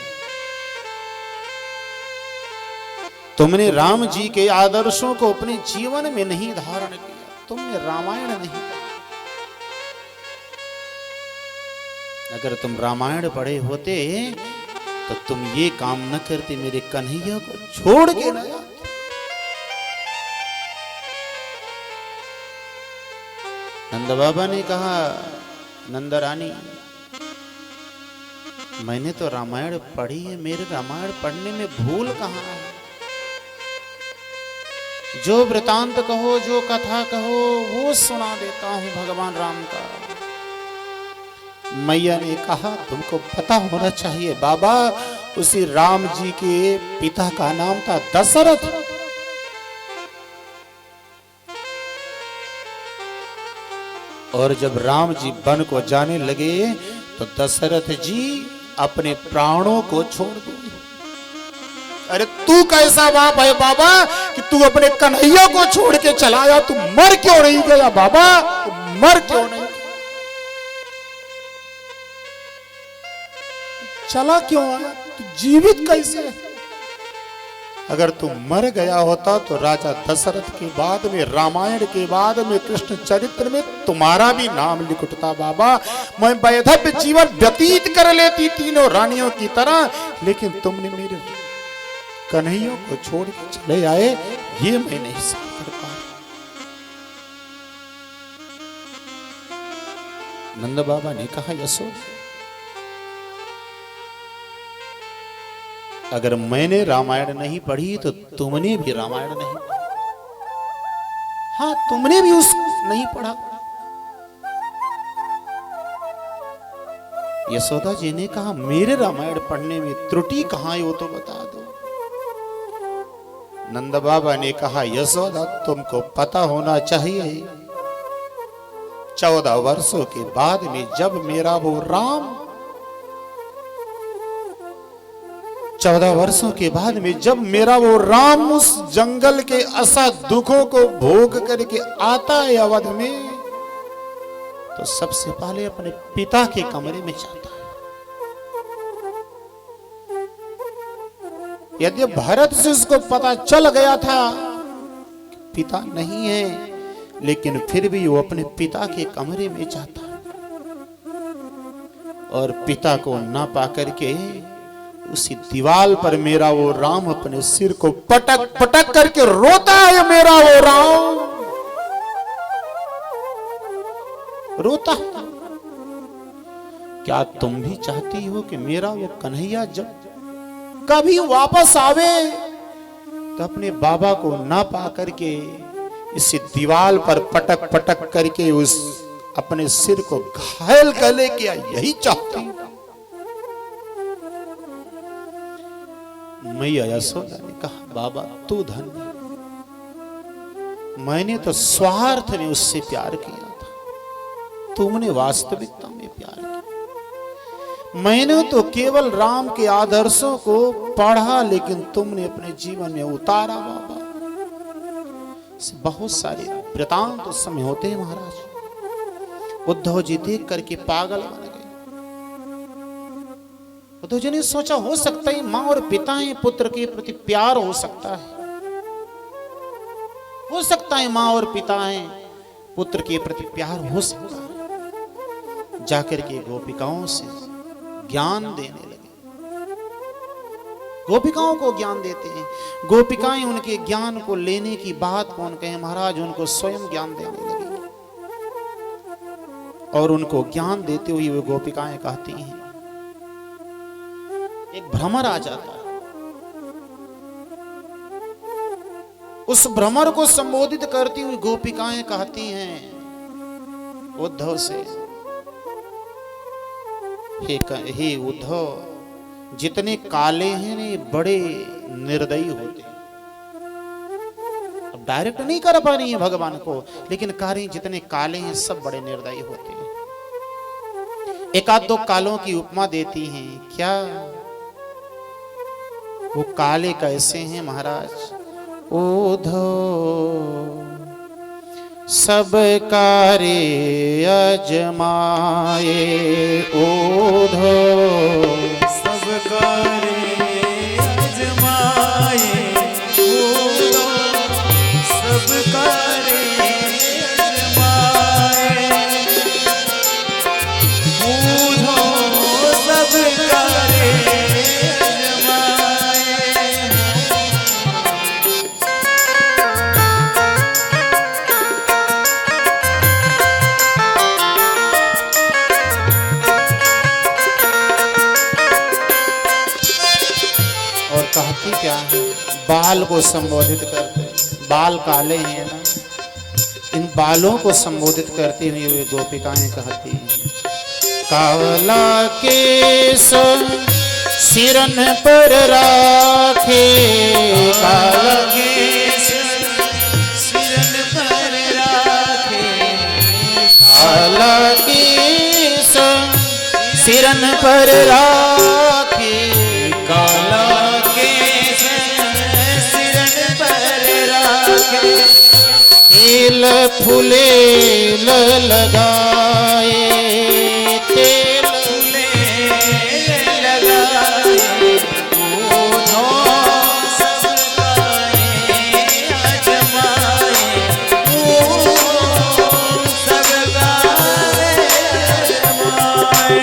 तुमने राम जी के आदर्शों को अपने जीवन में नहीं धारण किया। तुमने रामायण नहीं पढ़ा। अगर तुम रामायण पढ़े होते तो तुम ये काम न करते, मेरे कन्हैया को छोड़ के न जाते। नंद बाबा ने कहा, नंद रानी, मैंने तो रामायण पढ़ी है, मेरे रामायण पढ़ने में भूल कहां है? जो वृतांत कहो, जो कथा कहो, वो सुना देता हूं भगवान राम का। मैया ने कहा, तुमको पता होना चाहिए बाबा, उसी राम जी के पिता का नाम था दशरथ। और जब राम जी वन को जाने लगे तो दशरथ जी अपने प्राणों को छोड़ दिए। अरे तू कैसा बाप है बाबा कि तू अपने कन्हैया को छोड़ के चला आया? तू मर क्यों नहीं गया बाबा? तू मर क्यों नहीं? चला क्यों आया? तू जीवित कैसे? अगर तू मर गया होता तो राजा दशरथ के बाद में, रामायण के बाद में, कृष्ण चरित्र में तुम्हारा भी नाम लिख उठता बाबा। मैं वैधव्य जीवन व्यतीत कर लेती तीनों रानियों की तरह, लेकिन तुमने मेरे कन्हैया को छोड़ के चले आए, ये मैं नहीं सहन कर पा। नंद बाबा ने कहा, यशोदा, अगर मैंने रामायण नहीं पढ़ी तो तुमने भी रामायण नहीं पढ़ा। हाँ, तुमने भी उस नहीं पढ़ा। यशोदा जी ने कहा, मेरे रामायण पढ़ने में त्रुटि कहां है वो तो बता दो। नंद बाबा ने कहा, यशोदा, तुमको पता होना चाहिए 14 वर्षों के बाद में जब मेरा वो राम 14 वर्षों के बाद में जब मेरा वो राम उस जंगल के असह दुखों को भोग करके आता है अवध में, तो सबसे पहले अपने पिता के कमरे में जाता है। यदि भरत से उसको पता चल गया था पिता नहीं है, लेकिन फिर भी वो अपने पिता के कमरे में जाता है और पिता को ना पा करके उसी दीवाल पर मेरा वो राम अपने सिर को पटक पटक करके रोता है। मेरा वो राम रोता है। क्या तुम भी चाहती हो कि मेरा वो कन्हैया जब कभी वापस आवे तो अपने बाबा को ना पा करके इसी दीवाल पर पटक पटक करके उस अपने सिर को घायल कर ले? क्या यही चाहती हूं? मैया यशोदा ने कहा, बाबा तू धन्य, मैंने तो स्वार्थ में उससे प्यार किया था, तुमने वास्तविकता में प्यार किया। मैंने तो केवल राम के आदर्शों को पढ़ा, लेकिन तुमने अपने जीवन में उतारा बाबा। बहुत सारे वृतांत उस समय होते हैं महाराज। उद्धव जी देख करके पागल बन गए। उद्धव जी ने सोचा, हो सकता है मां और पिता हैं, पुत्र के प्रति प्यार हो सकता है, हो सकता है मां और पिता हैं, पुत्र के प्रति प्यार हो सकता है। जाकर के गोपिकाओं से ज्ञान देने लगे। गोपिकाओं को ज्ञान देते हैं। गोपिकाएं उनके ज्ञान को लेने की बात कौन कहे, महाराज उनको स्वयं ज्ञान देने लगे। और उनको ज्ञान देते हुए वे गोपिकाएं कहती हैं, एक भ्रमर आ जाता है, उस भ्रमर को संबोधित करती हुई गोपिकाएं कहती हैं उद्धव से, हे उद्धव, जितने काले हैं ने बड़े निर्दयी होते हैं। अब डायरेक्ट नहीं कर पा रही है भगवान को, लेकिन कह रही जितने काले हैं सब बड़े निर्दयी होते हैं। एक आध दो कालों की उपमा देती हैं। क्या वो काले कैसे हैं महाराज? उद्धव सब कार्य अजमाए, उद्धव सब कार्य अजमाए, उद्धव सब कार्य अजमाए, उद्धव सब कार्य कहती क्या है? बाल को संबोधित करते, बाल काले हैं ना, इन बालों को संबोधित करते हुए वे गोपिकाएं कहती हैं, काला केस सिरन पर राखे, काला केस सिरन पर राखे, काला केस सिरन पर राखे, काला केस सिरन पर राखे, तेल फुलेल लगाए, तेल फुलेल लगाए, उद्धव सब कार्य अजमाए, उद्धव सब कार्य अजमाए।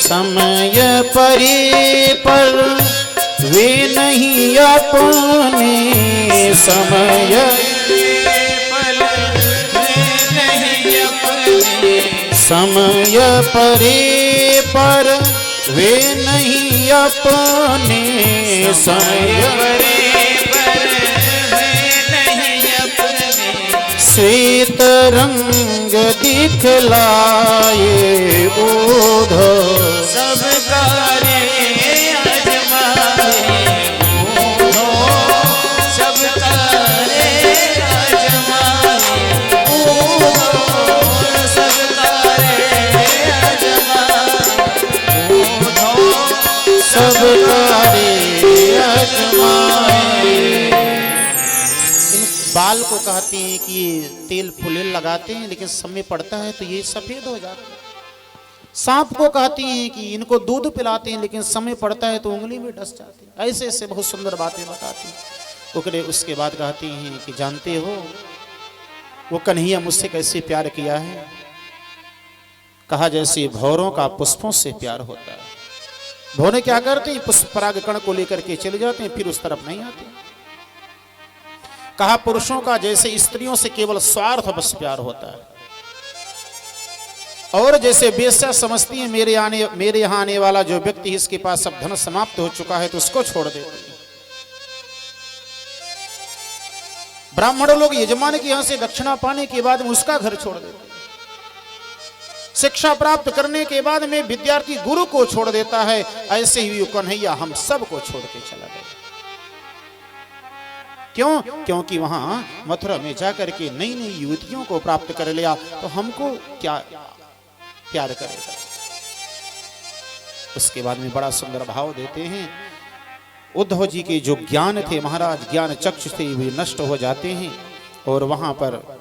समय परी पर वे नहीं अपने, समय पल नहीं अपने, समय परी पर वे नहीं अपने, समय पर नहीं अपने, श्वेत रंग दिखलाए, उद्धव सब कार्य अजमाए, उद्धव सब कार्य अजमाए, उद्धव सब कार्य अजमाए, उद्धव सब कार्य अजमाए। इन बाल को कहते हैं कि ये तेल फुलेल लगाते हैं, लेकिन समय पड़ता है तो ये सफेद हो जाते हैं। सांप को कहती हैं कि इनको दूध पिलाते हैं, लेकिन समय पड़ता है तो उंगली में डस जाते हैं। ऐसे ऐसे बहुत सुंदर बातें बताती हैं। उसके बाद कहती हैं कि जानते हो वो कन्हैया मुझसे कैसे प्यार किया है? कहा जैसे भौरों का पुष्पों से प्यार होता है। भौरे क्या करते हैं? पुष्प परागकण को लेकर के चले जाते हैं, फिर उस तरफ नहीं आते। कहा पुरुषों का जैसे स्त्रियों से केवल स्वार्थ बस प्यार होता है, और जैसे वेश्या समझती है मेरे यहाँ आने वाला जो व्यक्ति इसके पास सब धन समाप्त हो चुका है तो उसको छोड़ देती है। ब्राह्मण लोग यजमान के यहां से दक्षिणा पाने के बाद में उसका घर छोड़ देते हैं। शिक्षा प्राप्त करने के बाद में विद्यार्थी गुरु को छोड़ देता है। ऐसे ही कन्हैया हम सबको छोड़ के चला गया। क्यों? क्योंकि वहां मथुरा में जाकर के नई नई युवतियों को प्राप्त कर लिया, तो हमको क्या प्यार करेगा। उसके बाद में बड़ा सुंदर भाव देते हैं। उद्धव जी के जो ज्ञान थे महाराज, ज्ञान चक्षु थे, वे नष्ट हो जाते हैं और वहां पर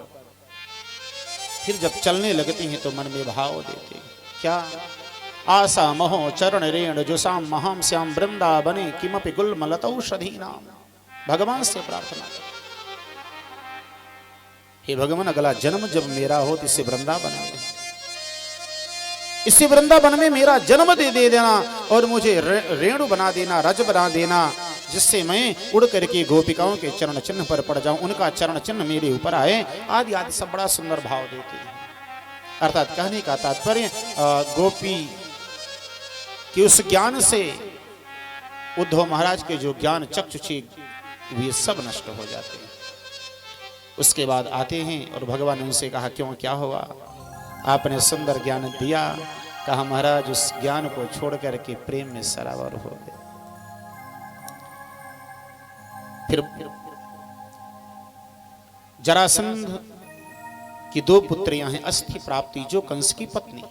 फिर जब चलने लगते हैं तो मन में भाव देते हैं। क्या? आशा महो चरण रेण जुसाम महाम श्याम वृंदावने किमपि गुल्मलतौषधी नाम। भगवान से प्रार्थना कर, हे भगवान अगला जन्म जब मेरा हो तो इसे वृंदावन में मेरा जन्म दे देना और मुझे रेणु बना देना, रज बना देना, जिससे मैं उड़ करके गोपिकाओं के चरण चिन्ह पर पड़ जाऊं, उनका चरण चिन्ह मेरे ऊपर आए, आदि आदि सब बड़ा सुंदर भाव देते हैं। अर्थात कहने का तात्पर्य गोपी कि उस ज्ञान से उद्धव महाराज के जो ज्ञान चक्षु थे वे सब नष्ट हो जाते हैं। उसके बाद आते हैं और भगवान ने उनसे कहा, क्यों, क्या हुआ? आपने सुंदर ज्ञान दिया। कहा, महाराज उस ज्ञान को छोड़ करके प्रेम में सरावर हो गए। फिर जरासंध की दो पुत्रियां हैं, अस्थि प्राप्ति जो कंस की पत्नी,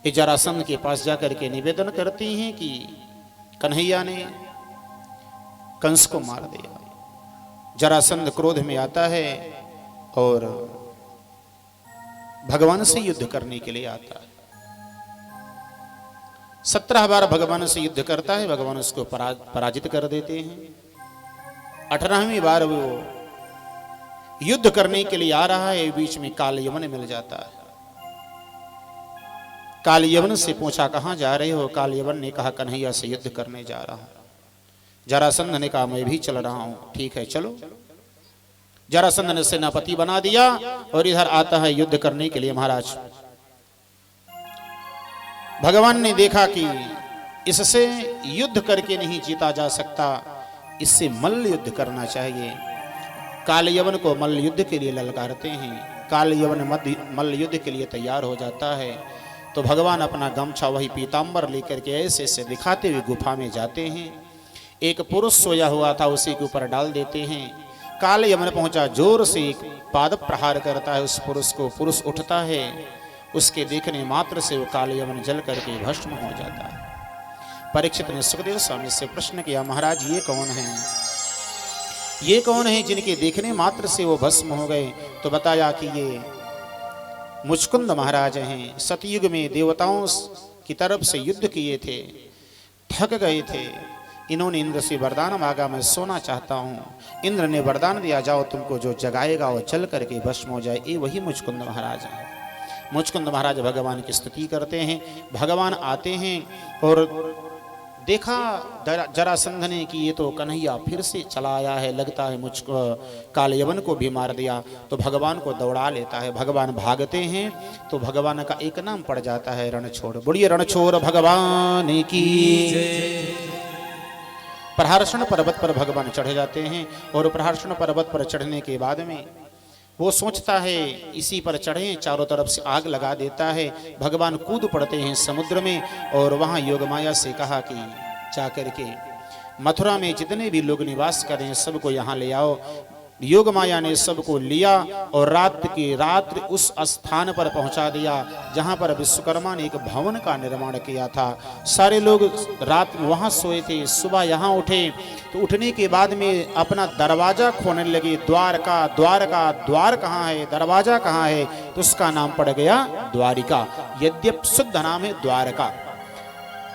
ये जरासंध के पास जाकर के निवेदन करती हैं कि कन्हैया ने कंस को मार दिया। जरासंध क्रोध में आता है और भगवान से युद्ध करने के लिए आता है। 17 बार भगवान से युद्ध करता है, भगवान उसको पराजित कर देते हैं। 18वीं बार वो युद्ध करने के लिए आ रहा है, बीच में काल यवन मिल जाता है। काल यवन से पूछा, कहां जा रहे हो? काल यवन ने कहा, कन्हैया से युद्ध करने जा रहा हूं। जरासंध ने कहा, मैं भी चल रहा हूं। ठीक है, चलो। जरासंध ने सेनापति बना दिया और इधर आता है युद्ध करने के लिए। महाराज भगवान ने देखा कि इससे युद्ध करके नहीं जीता जा सकता, इससे मल्ल युद्ध करना चाहिए। काल यवन को मल्ल युद्ध के लिए ललकारते हैं। काल यवन मल्ल युद्ध के लिए तैयार हो जाता है तो भगवान अपना गमछा, वही पीतांबर लेकर के ऐसे ऐसे दिखाते हुए गुफा में जाते हैं। एक पुरुष सोया हुआ था, उसी के ऊपर डाल देते हैं। काल यमन पहुंचा, जोर से एक पाद प्रहार करता है उस पुरुष को। पुरुष उठता है, उसके देखने मात्र से वो काल यमन जल करके भस्म हो जाता है। परीक्षित ने सुखदेव स्वामी से प्रश्न किया, महाराज ये कौन है? ये कौन है जिनके देखने मात्र से वो भस्म हो गए? तो बताया कि ये मुचकुंद महाराज हैं। सतयुग में देवताओं की तरफ से युद्ध किए थे, थक गए थे। इन्होंने इंद्र से वरदान मांगा, मैं सोना चाहता हूँ। इंद्र ने वरदान दिया, जाओ तुमको जो जगाएगा वो चल करके भस्म हो जाए। ये वही मुचकुंद महाराज हैं। मुचकुंद महाराज भगवान की स्तुति करते हैं। भगवान आते हैं और देखा जरासंध ने कि ये तो कन्हैया फिर से चला आया है, लगता है मुझको काल यवन को भी मार दिया। तो भगवान को दौड़ा लेता है। भगवान भागते हैं तो भगवान का एक नाम पड़ जाता है, रणछोड़। बोलिए रणछोड़ भगवान की। प्रहर्षण पर्वत पर भगवान चढ़ जाते हैं और प्रहर्षण पर्वत पर चढ़ने के बाद में वो सोचता है इसी पर चढ़े, चारों तरफ से आग लगा देता है। भगवान कूद पड़ते हैं समुद्र में और वहां योगमाया से कहा कि जाकर के मथुरा में जितने भी लोग निवास कर रहे हैं सबको यहाँ ले आओ। योगमाया ने सबको लिया और रात्रि उस स्थान पर पहुंचा दिया जहां पर विश्वकर्मा ने एक भवन का निर्माण किया था। सारे लोग रात वहां सोए थे। सुबह यहाँ उठे तो उठने के बाद में अपना दरवाजा खोलने लगे। द्वार कहाँ है, दरवाजा कहाँ है? तो उसका नाम पड़ गया द्वारिका। यद्यप शुद्ध नाम है द्वारका।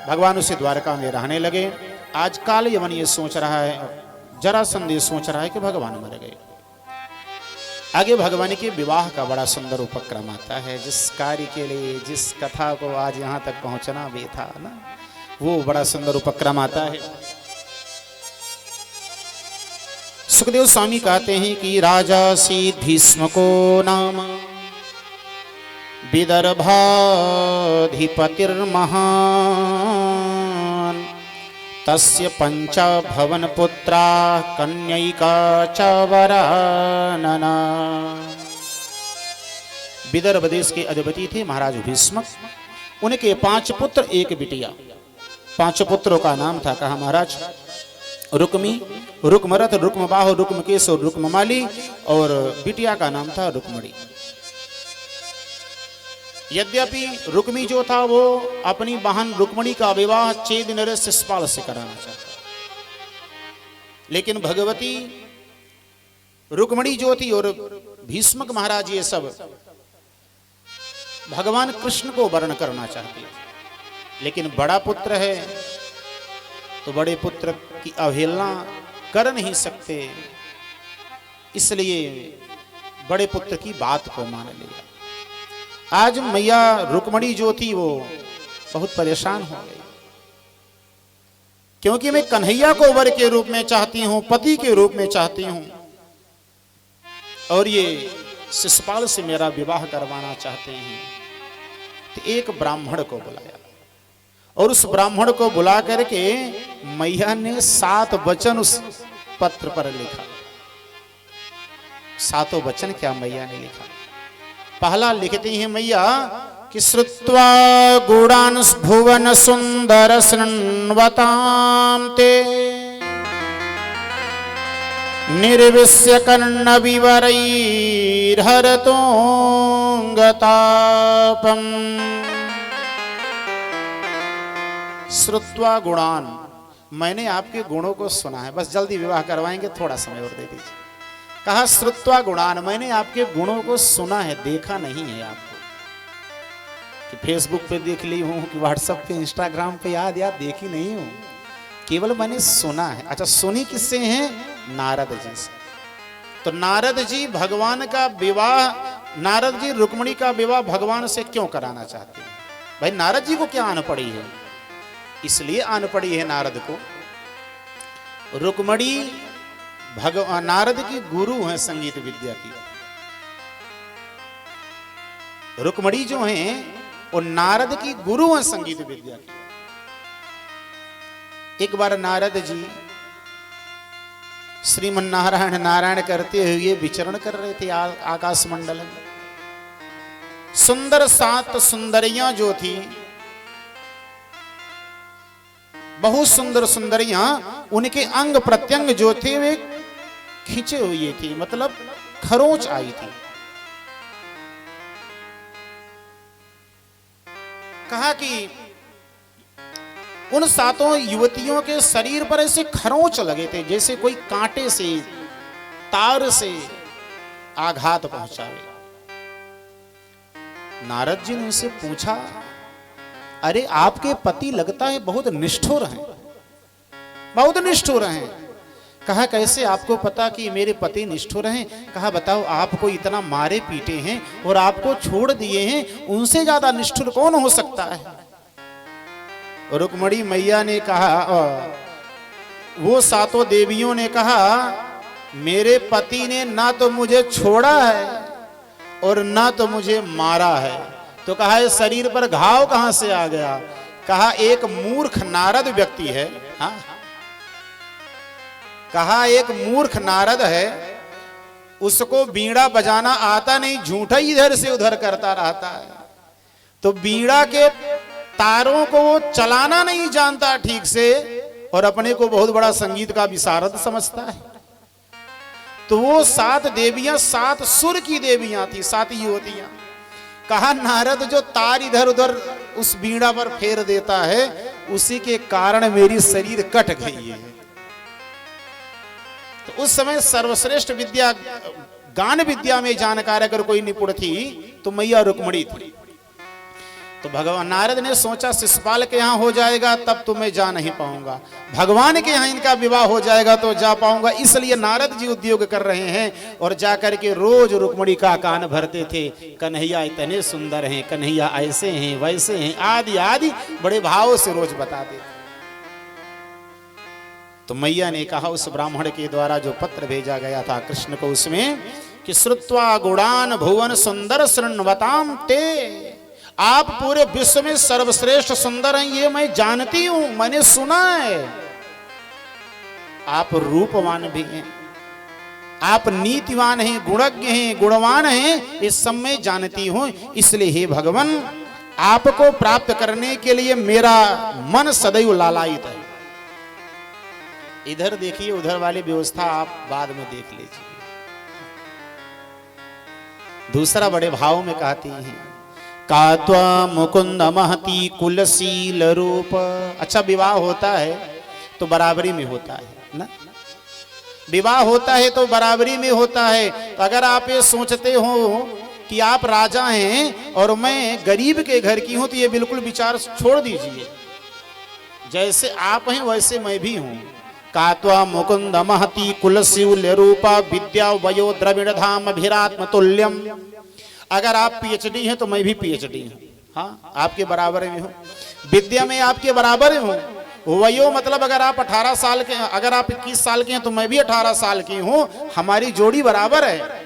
भगवान उसे द्वारका में रहने लगे। आज काल यवन ये सोच रहा है, जरासंध ये सोच रहा है कि भगवान मर गए। आगे भगवान के विवाह का बड़ा सुंदर उपक्रम आता है। जिस कार्य के लिए, जिस कथा को आज यहाँ तक पहुंचना भी था ना, वो बड़ा सुंदर उपक्रम आता है। सुखदेव स्वामी कहते हैं कि राजा सी भीष्म को नाम विदर्भाधिपतिर्महान् तस्य पंच भवन पुत्रा कन्यैका च वरानना। विदर्भ देश के अधिपति थे महाराज भीष्म। उनके 5 पुत्र, 1 बिटिया। 5 पुत्रों का नाम था, कहा महाराज, रुक्मी, रुक्मरथ, रुक्मबाहु, रुक्मकेश और रुक्ममाली, और बिटिया का नाम था रुक्मणी। यद्यपि रुक्मी जो था वो अपनी बहन रुक्मणी का विवाह चेद नरेश शिशुपाल से कराना चाहता, लेकिन भगवती रुक्मणी जो थी और भीष्मक महाराज ये सब भगवान कृष्ण को वर्ण करना चाहते, लेकिन बड़ा पुत्र है तो बड़े पुत्र की अवहेलना कर नहीं सकते, इसलिए बड़े पुत्र की बात को मान लिया। आज मैया रुक्मणी जो थी वो बहुत परेशान हो गई, क्योंकि मैं कन्हैया को वर के रूप में चाहती हूं, पति के रूप में चाहती हूं, और ये शिशुपाल से मेरा विवाह करवाना चाहते हैं। तो एक ब्राह्मण को बुलाया और उस ब्राह्मण को बुला करके मैया ने 7 वचन उस पत्र पर लिखा। 7 वचन क्या मैया ने लिखा? पहला लिखती है मैया कि श्रुत्वा गुणान् भुवन सुंदर शृण्वतां ते निर्विश्य कर्ण विवरैर्हरतोऽङ्गतापम्। श्रुत्वा गुणान, मैंने आपके गुणों को सुना है, बस जल्दी विवाह करवाएंगे, थोड़ा समय और दे दीजिए। कहा श्रुत्वा गुणान, मैंने आपके गुणों को सुना है, देखा नहीं है आपको, कि फेसबुक पे देख ली हूं, कि व्हाट्सएप पे इंस्टाग्राम पे याद देखी नहीं हूं, केवल मैंने सुना है। अच्छा, सुनी किससे है? नारद जी से। तो नारद जी भगवान का विवाह, नारद जी रुक्मणी का विवाह भगवान से क्यों कराना चाहते हैं? भाई नारद जी को क्या आन पड़ी है? इसलिए आन पड़ी है नारद को, रुक्मणी भगवान नारद की गुरु हैं संगीत विद्या की। रुक्मणी जो हैं वो नारद की गुरु हैं संगीत विद्या की। एक बार नारद जी श्रीमन्नारायण नारायण करते हुए विचरण कर रहे थे आकाश मंडल में। सुंदर 7 सुंदरियां जो थी, बहुत सुंदर सुंदरियां, उनके अंग प्रत्यंग जो थे वे खींचे हुए थे, मतलब खरोंच आई थी। कहा कि उन 7 युवतियों के शरीर पर ऐसे खरोंच लगे थे जैसे कोई कांटे से, तार से आघात पहुंचावे। नारद जी ने उनसे पूछा, अरे आपके पति लगता है बहुत निष्ठुर हैं, बहुत निष्ठुर हैं। कहा कैसे आपको पता कि मेरे पति निष्ठुर हैं? कहा बताओ, आपको इतना मारे पीटे हैं और आपको छोड़ दिए हैं, उनसे ज्यादा निष्ठुर कौन हो सकता है? रुक्मणी मैया ने कहा, वो 7 देवियों ने कहा, मेरे पति ने ना तो मुझे छोड़ा है और ना तो मुझे मारा है। तो कहा इस शरीर पर घाव कहां से आ गया? कहा एक मूर्ख नारद व्यक्ति है। हाँ, कहा एक मूर्ख नारद है, उसको बीड़ा बजाना आता नहीं, झूठा इधर से उधर करता रहता है, तो बीड़ा के तारों को वो चलाना नहीं जानता ठीक से, और अपने को बहुत बड़ा संगीत का विशारद समझता है। तो वो 7 देवियां 7 सुर की देवियां थी, 7 युवतियां। कहा नारद जो तार इधर उधर उस बीड़ा पर फेर देता है, उसी के कारण मेरी शरीर कट गई है। तो उस समय सर्वश्रेष्ठ विद्या, गान विद्या में जानकार अगर कोई निपुण थी तो मैया रुक्मणी थी। तो भगवान नारद ने सोचा शिशुपाल के यहाँ हो जाएगा तब तो मैं जा नहीं पाऊंगा, भगवान के यहाँ इनका विवाह हो जाएगा तो जा पाऊंगा। इसलिए नारद जी उद्योग कर रहे हैं और जाकर के रोज रुक्मणी का कान भरते थे, कन्हैया इतने सुंदर हैं, कन्हैया ऐसे हैं वैसे हैं, आदि आदि बड़े भाव से रोज बताते थे। तो मैया ने कहा उस ब्राह्मण के द्वारा जो पत्र भेजा गया था कृष्ण को, उसमें कि श्रुत्वा गुणान भुवन सुंदर शृण्वतां ते, आप पूरे विश्व में सर्वश्रेष्ठ सुंदर हैं ये मैं जानती हूं, मैंने सुना है। आप रूपवान भी हैं, आप नीतिवान हैं, गुणज्ञ हैं, गुणवान हैं, इस सब मैं जानती हूं। इसलिए हे भगवान, आपको प्राप्त करने के लिए मेरा मन सदैव लालायित है। इधर देखिए, उधर वाली व्यवस्था आप बाद में देख लीजिए। दूसरा बड़े भाव में कहती हैं कात्वा मुकुंद महती कुलशील रूप। अच्छा, विवाह होता है तो बराबरी में होता है ना, विवाह होता है तो बराबरी में होता है। तो अगर आप ये सोचते हो कि आप राजा हैं और मैं गरीब के घर की हूं, तो ये बिल्कुल विचार छोड़ दीजिए। जैसे आप हैं वैसे मैं भी हूं। कात्वा मुकुंद महती कुलशील रूपा विद्या वयो द्रविड़ धाम अभिरात्म तुल्यम। अगर आप पीएचडी हैं तो मैं भी पीएचडी हूं, हाँ आपके बराबर में हूं। विद्या में आपके बराबर हूं। वयो मतलब अगर आप 18 साल के, अगर आप 21 साल के हैं तो मैं भी 18 साल की हूं, हमारी जोड़ी बराबर है।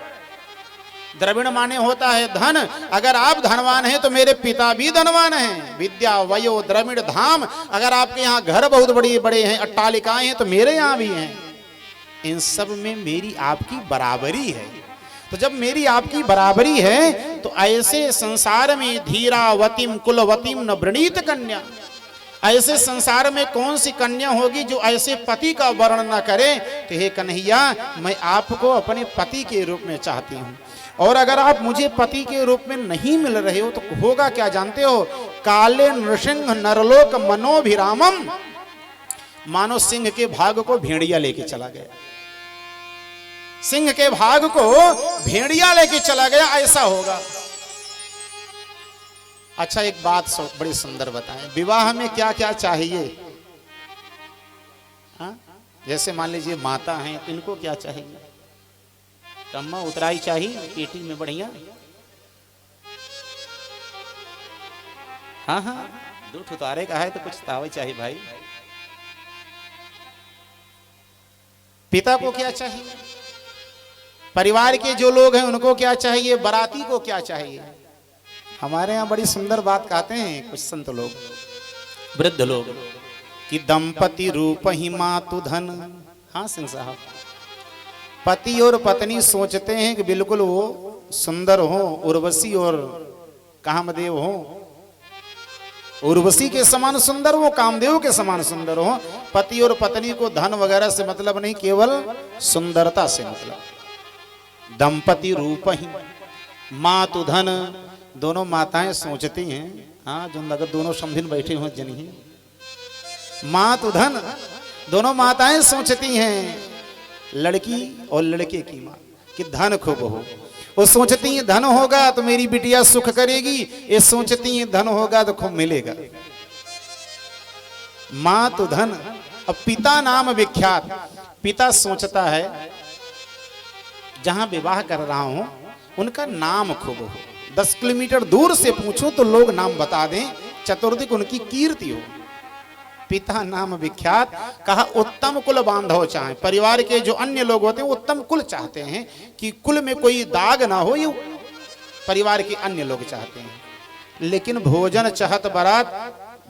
द्रविड़ माने होता है धन, अगर आप धनवान हैं तो मेरे पिता भी धनवान हैं। विद्या वयो द्रविड़ धाम, अगर आपके यहाँ घर बहुत बड़ी बड़े हैं, अट्टालिकाएं हैं, तो मेरे यहाँ भी हैं। इन सब में मेरी आपकी बराबरी है। तो जब मेरी आपकी बराबरी है तो ऐसे संसार में धीरावतीम कुलवतीम न वृणीत कन्या, ऐसे संसार में कौन सी कन्या होगी जो ऐसे पति का वर्णन न करे। तो हे कन्हैया, मैं आपको अपने पति के रूप में चाहती हूँ। और अगर आप मुझे पति के रूप में नहीं मिल रहे हो तो होगा क्या जानते हो? काले नृसिंह नरलोक मनोभिरामम, मानो सिंह के भाग को भेड़िया लेके चला गया। सिंह के भाग को भेड़िया लेके चला गया, ऐसा होगा। अच्छा, एक बात बड़ी सुंदर बताएं, विवाह में क्या क्या चाहिए? हाँ? जैसे मान लीजिए माता हैं, इनको क्या चाहिए? अम्मा उतराई चाहिए पेटी में बढ़िया, हाँ हाँ, दूध उतारे का है तो कुछ तावे चाहिए भाई। पिता को क्या चाहिए? परिवार के जो लोग हैं उनको क्या चाहिए? बाराती को क्या चाहिए? हमारे यहाँ बड़ी सुंदर बात कहते हैं कुछ संत लोग, वृद्ध लोग, कि दंपति रूप ही मातु धन। हाँ सिंह साहब, पति और पत्नी सोचते हैं कि बिल्कुल वो सुंदर हो, उर्वशी और कामदेव हो। उर्वशी के समान सुंदर हो, कामदेव के समान सुंदर हो। पति और पत्नी को धन वगैरह से मतलब नहीं, केवल सुंदरता से मतलब। दंपति रूप ही मातु धन, दोनों माताएं सोचती हैं, हाँ जो अगर दोनों समधिन बैठे हो जनी, मातु धन, दोनों माताएं सोचती हैं, लड़की और लड़के की मां, कि धन खूब हो। वो सोचती है धन होगा तो मेरी बिटिया सुख करेगी, ये सोचती है धन होगा तो खूब मिलेगा। मां तो धन। अब पिता नाम विख्यात, पिता सोचता है जहां विवाह कर रहा हूं उनका नाम खूब हो। 10 किलोमीटर दूर से पूछूं तो लोग नाम बता दें, चतुर्दिक उनकी कीर्ति हो। पिता नाम विख्यात, कहा उत्तम कुल बांधव चाहे। परिवार के जो अन्य लोग होते हैं वो उत्तम कुल चाहते हैं, कि कुल में कोई दाग ना हो, ये परिवार के अन्य लोग चाहते हैं। लेकिन भोजन चाहत बारात,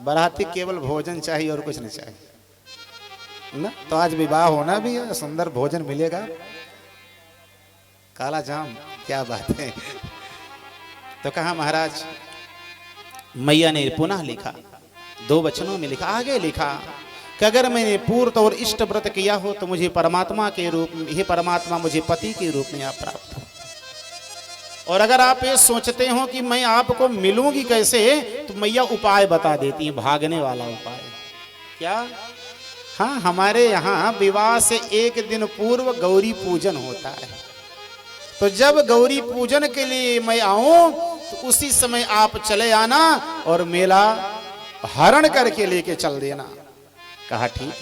बाराती केवल भोजन चाहिए और कुछ नहीं चाहिए ना। तो आज विवाह होना भी है, सुंदर भोजन मिलेगा, काला जाम, क्या बात है। तो कहा महाराज, मैया ने पुनः लिखा, 2 वचनों में लिखा, आगे लिखा कि अगर मैंने पूर्ण और इष्ट व्रत किया हो तो मुझे परमात्मा के रूप में, हे परमात्मा मुझे पति के रूप में आप प्राप्त हो। और अगर आप ये सोचते हो कि मैं आपको मिलूंगी कैसे, तो मैया उपाय बता देती है, भागने वाला उपाय। क्या? हाँ, हमारे यहाँ विवाह से 1 दिन पूर्व गौरी पूजन होता है। तो जब गौरी पूजन के लिए मैं आऊं तो उसी समय आप चले आना और मेला हरण करके लेके चल देना। कहा ठीक।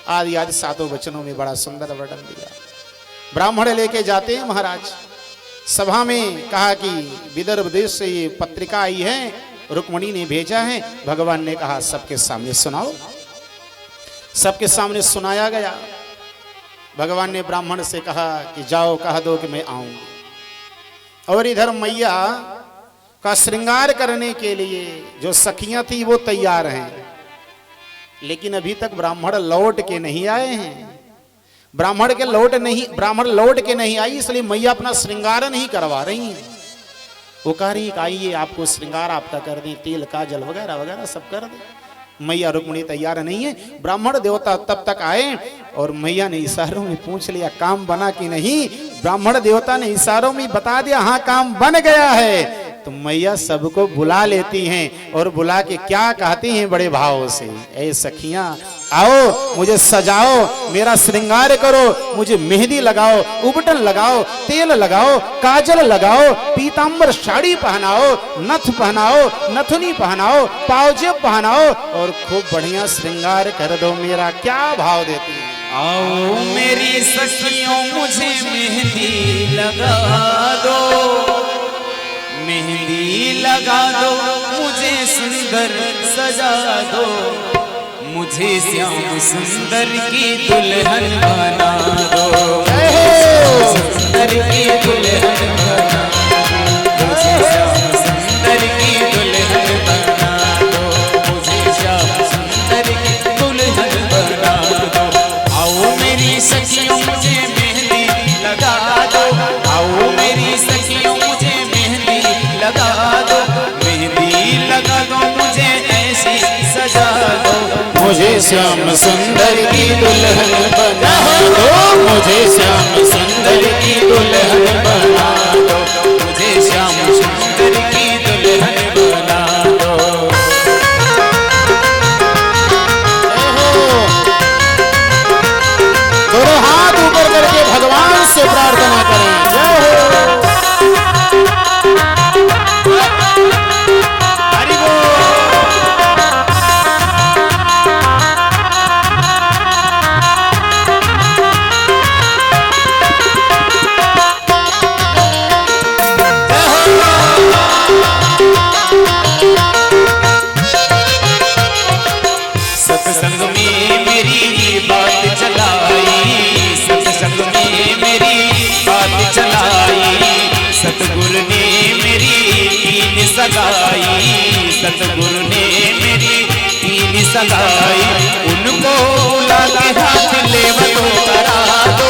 आदि आदि 7 वचनों में बड़ा सुंदर वर्णन दिया। ब्राह्मण लेके जाते हैं महाराज सभा में। कहा कि विदर्भ देश से ये पत्रिका आई है, रुक्मणी ने भेजा है। भगवान ने कहा सबके सामने सुनाओ। सबके सामने सुनाया गया। भगवान ने ब्राह्मण से कहा कि जाओ कह दो कि मैं आऊं। और इधर मैया का श्रृंगार करने के लिए जो सखियां थी वो तैयार हैं, लेकिन अभी तक ब्राह्मण लौट के नहीं आए हैं। ब्राह्मण लौट के नहीं आई, इसलिए मैया अपना श्रृंगार नहीं करवा रही हैं। वो कह रही आइए आपको श्रृंगार आपका कर दें, तेल काजल वगैरह वगैरह सब कर दें। मैया रुक्मिणी तैयार नहीं है। ब्राह्मण देवता तब तक आए और मैया ने इशारों में पूछ लिया काम बना कि नहीं। ब्राह्मण देवता ने इशारों में बता दिया हाँ काम बन गया है। तो मैया सबको बुला लेती हैं और बुला के क्या कहती हैं बड़े भाव से, ऐ सखियां आओ मुझे सजाओ, मेरा श्रृंगार करो, मुझे मेहंदी लगाओ, उबटन लगाओ, तेल लगाओ, काजल लगाओ, पीतांबर साड़ी पहनाओ, नथ पहनाओ, नथुनी पहनाओ, पावजेब पहनाओ और खूब बढ़िया श्रृंगार कर दो मेरा। क्या भाव देती है? आओ मेरी सखियों मुझे मेहंदी लगा दो, मेहंदी लगा दो, मुझे सुंदर सजा दो, मुझे श्याम सुंदर की दुल्हन बना दो, सुंदर की दुल्हन बना दो, मुझे श्याम सुंदर की दुल्हन बना दो, मुझे श्याम सुंदर की दुल्हन बना दो। आओ मेरी सखियों मुझे मेहंदी लगा दो, आओ मेरी सखियों मुझे मेहंदी लगा दो, मेहंदी लगा दो, मुझे ऐसी सजा दो, मुझे श्याम सुंदर की दुल्हन बना दो, मुझे श्याम सुंदर की दुल्हन बना दो, मुझे श्याम सुंदर की दुल्हन बना दो। दोनों हाथ ऊपर करके भगवान से प्रार्थना करें। जय हो। हरि बोल। सत्संग में मेरी बात चलाई, सत्संग में मेरी बात चलाई, सतगुरु ने मेरी तीन सगाई, सतगुरु ने मेरी तीन सगाई, उनको बुला के हाथ लेवतो करा दो,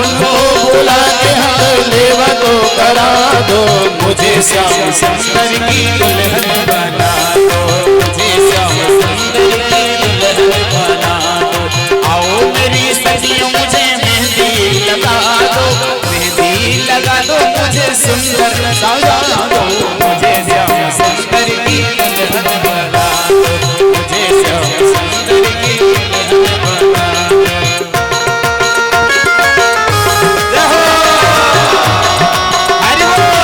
उनको बुला के हाथ लेवतो करा दो, मुझे श्याम सुंदर की दुल्हन बना दो, मुझे श्याम सुंदर की दुल्हन बना दो। आओ मेरी सखियों मुझे मेहंदी लगा दो, मेहंदी लगा दो, मुझे सुंदर सजा दो, मुझे श्याम सुंदर की दुल्हन बना दो, मुझे श्याम सुंदर की दुल्हन बना दो। हरि बोल।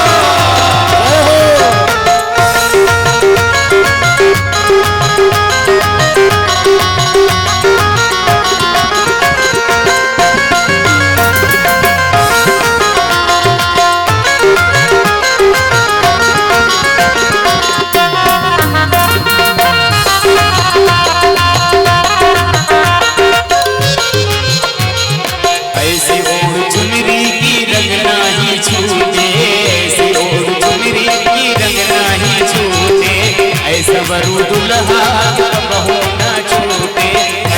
ऐसी ओढ़ चुनरी की रंगना ही छूटे, ऐसी ओढ़ चुनरी की रंगना ही छूटे, ऐसा वरु दुल्हा कबहू न छूटे,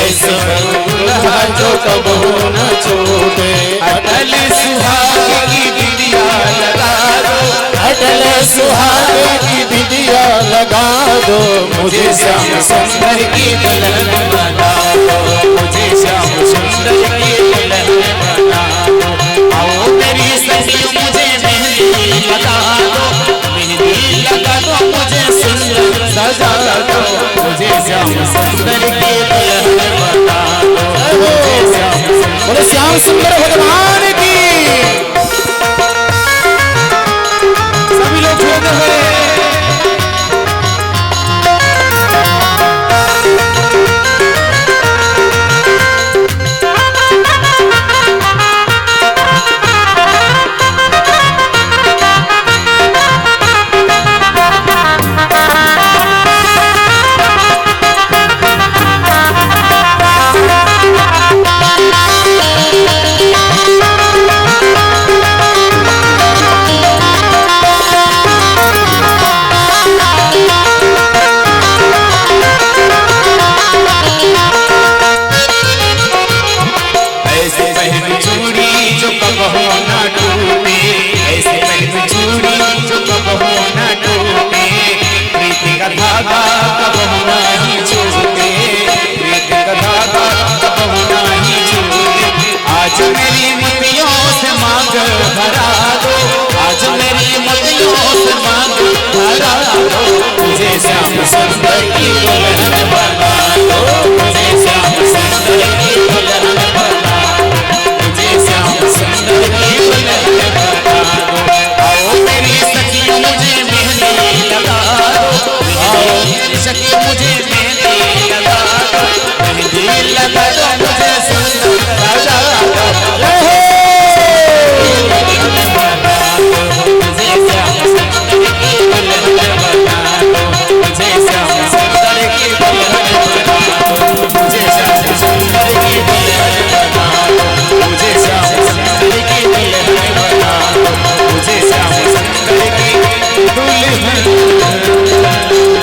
ऐसा वरु दुल्हा जो कबहू न छूटे। अटल सुहाग की बिंदिया लगा दो, अटल सुहाग की बिंदिया लगा दो, मुझे श्याम सुंदर की दुल्हन बना दो, मुझे श्याम सुंदर की दुल्हन बना दो। आओ मेरी सखियों मुझे मेहंदी लगा दो, मेहंदी लगा दो, मुझे सुंदर सजा दो, मुझे श्याम सुंदर की दुल्हन बना दो, मुझे श्याम बोले श्याम सुंदर भगवान की। सभी लोग छोड़ते हुए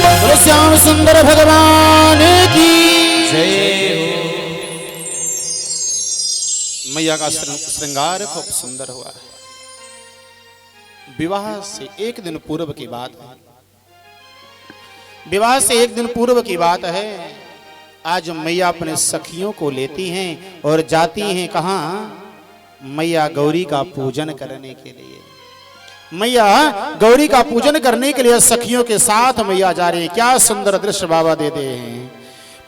बोलो श्याम सुंदर भगवान की जय हो। मैया का श्रृंगार खूब सुंदर हुआ है। विवाह से एक दिन पूर्व की बात है। विवाह से एक दिन पूर्व की बात है। आज मैया अपने सखियों को लेती हैं और जाती हैं कहाँ? मैया गौरी का पूजन करने के लिए। मैया गौरी का पूजन करने के लिए सखियों के साथ मैया जा रही है। क्या सुंदर दृश्य बाबा देते हैं।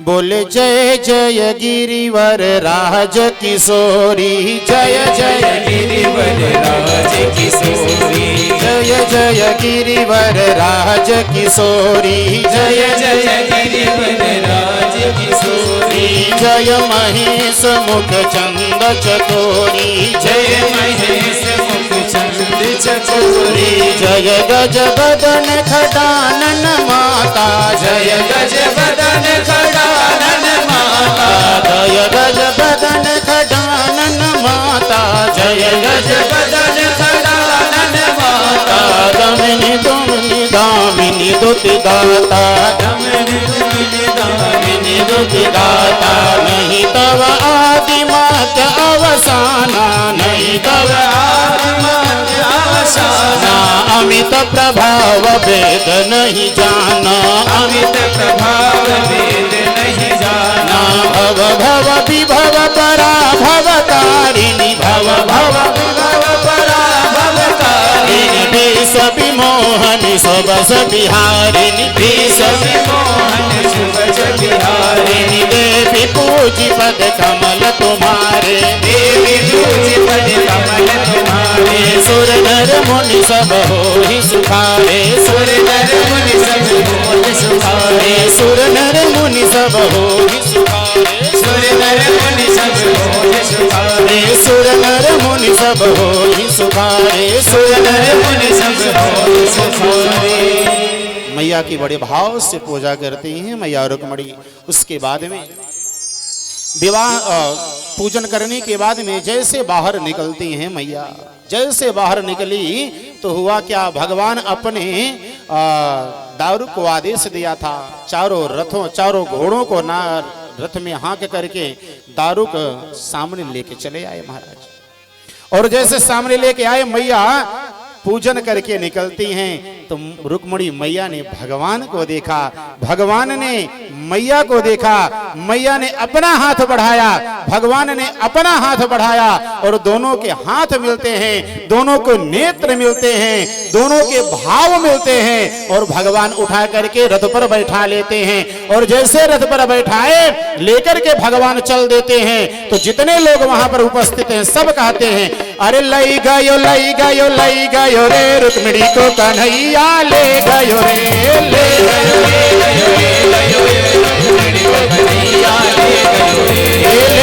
बोले जय जय गिरिवर राज किशोरी, जय जय गिरिवर राज किशोरी, जय जय गिरिवर राज किशोरी, जय जय गिरिवर राज किशोरी, जय महेश मुख चंद चकोरी, जय महेश मुख चंद चकोरी, जय गज बदन खडानन माता, जय गज बदन खडानन माता, जय गज बदन खडानन माता, जय गज बदन खडानन माता, दमिनी दुमिनी दामिनी दुति दाता, दमनि दुमिनि दामिनि दुति दाता, नहीं तव आदि मध्य अवसाना, नहीं तव आशाना, अमित प्रभाव वेद नहीं जाना, अमित प्रभाव वेद नहीं जाना, भव भव विभव परा भवतारिणी, भव भव भव पराभव कारिणी, विष विमोहनि सबस बिहारिणी, विष मोहन सुबज बिहारिणी, देवी पूजी पद कमल तुम्हारे, देवी पूजी पद कमल तुम्हारे, सुर नर मुनि सब होहि सुखारे, सुर नर मुनि सब होहि सुखारे, सुर नर मुनि सब होहि सुखारे, सुर नर मुनि सब होहि सुखारे, सुर नर मुनि सब होहि सुखारे, सुर नर मुनि सब होहि सुखारे। मैया की बड़े भाव से पूजा करती हैं मैया रुक्मणी। उसके बाद में विवाह पूजन करने के बाद में जैसे बाहर निकलती हैं मैया, जैसे बाहर निकली तो हुआ क्या? भगवान अपने दारू को आदेश दिया था, चारों घोड़ों को ना रथ में हाँक करके दारू को सामने लेके चले आए महाराज। और जैसे सामने लेके आए मैया पूजन करके निकलती हैं तो रुक्मणी मैया ने भगवान को देखा, भगवान ने मैया को देखा, मैया ने अपना हाथ बढ़ाया, भगवान ने अपना हाथ बढ़ाया और दोनों के हाथ मिलते हैं, दोनों को नेत्र मिलते हैं, दोनों के भाव मिलते हैं और भगवान उठा करके रथ पर बैठा लेते हैं। और जैसे रथ पर बैठाए लेकर के भगवान चल देते हैं तो जितने लोग वहां पर उपस्थित हैं सब कहते हैं, अरे लई गयो लई गयो लई गयो रे रुक्मिणी को कन्हैया ले गयो रे, ले गयो ले गयो ले गयो रे रुक्मिणी को कन्हैया ले गयो रे,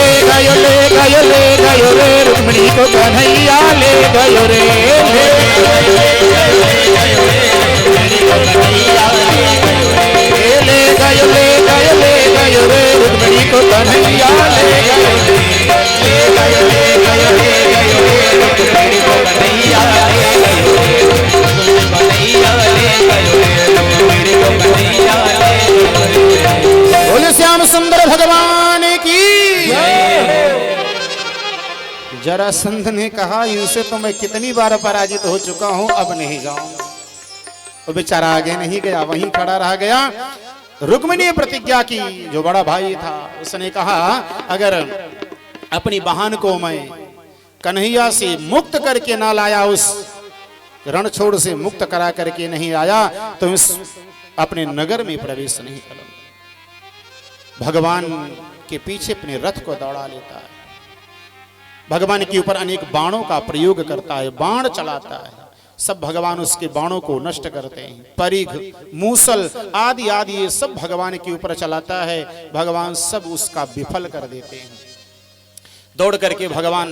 ले गयो ले गयो ले गयो रे रुक्मिणी को कन्हैया ले गयो रे, ले गयो ले गयो ले रुक्मिणी को कन्हैया ले गयो रे, ले गयो ले गयो ले गयो रे रुक्मिणी को कन्हैया ले गयो रे, ले गयो ले गयो ले गयो रे रुक्मिणी को कन्हैया ले गयो रे, कन्हैया ले गयो रे रुक्मिणी को कन्हैया ले गयो रे। बोले श्याम सुंदर भगवान की जरासंध ने कहा, इनसे तो मैं कितनी बार पराजित हो चुका हूं, अब नहीं जाऊंगा। वो बेचारा आगे नहीं गया, वहीं खड़ा रह गया। रुक्मिणी ने प्रतिज्ञा की, जो बड़ा भाई था उसने कहा, अगर अपनी बहन को मैं कन्हैया से मुक्त करके ना लाया, उस रणछोड़ से मुक्त करा करके नहीं आया तो इस अपने नगर में प्रवेश नहीं करूंगा। भगवान के पीछे अपने रथ को दौड़ा लेता है, भगवान के ऊपर अनेक बाणों का प्रयोग करता है, बाण चलाता है, सब भगवान उसके बाणों को नष्ट करते हैं। परिघ, मूसल आदि आदि ये सब भगवान के ऊपर चलाता है, भगवान सब उसका विफल कर देते हैं। दौड़ करके भगवान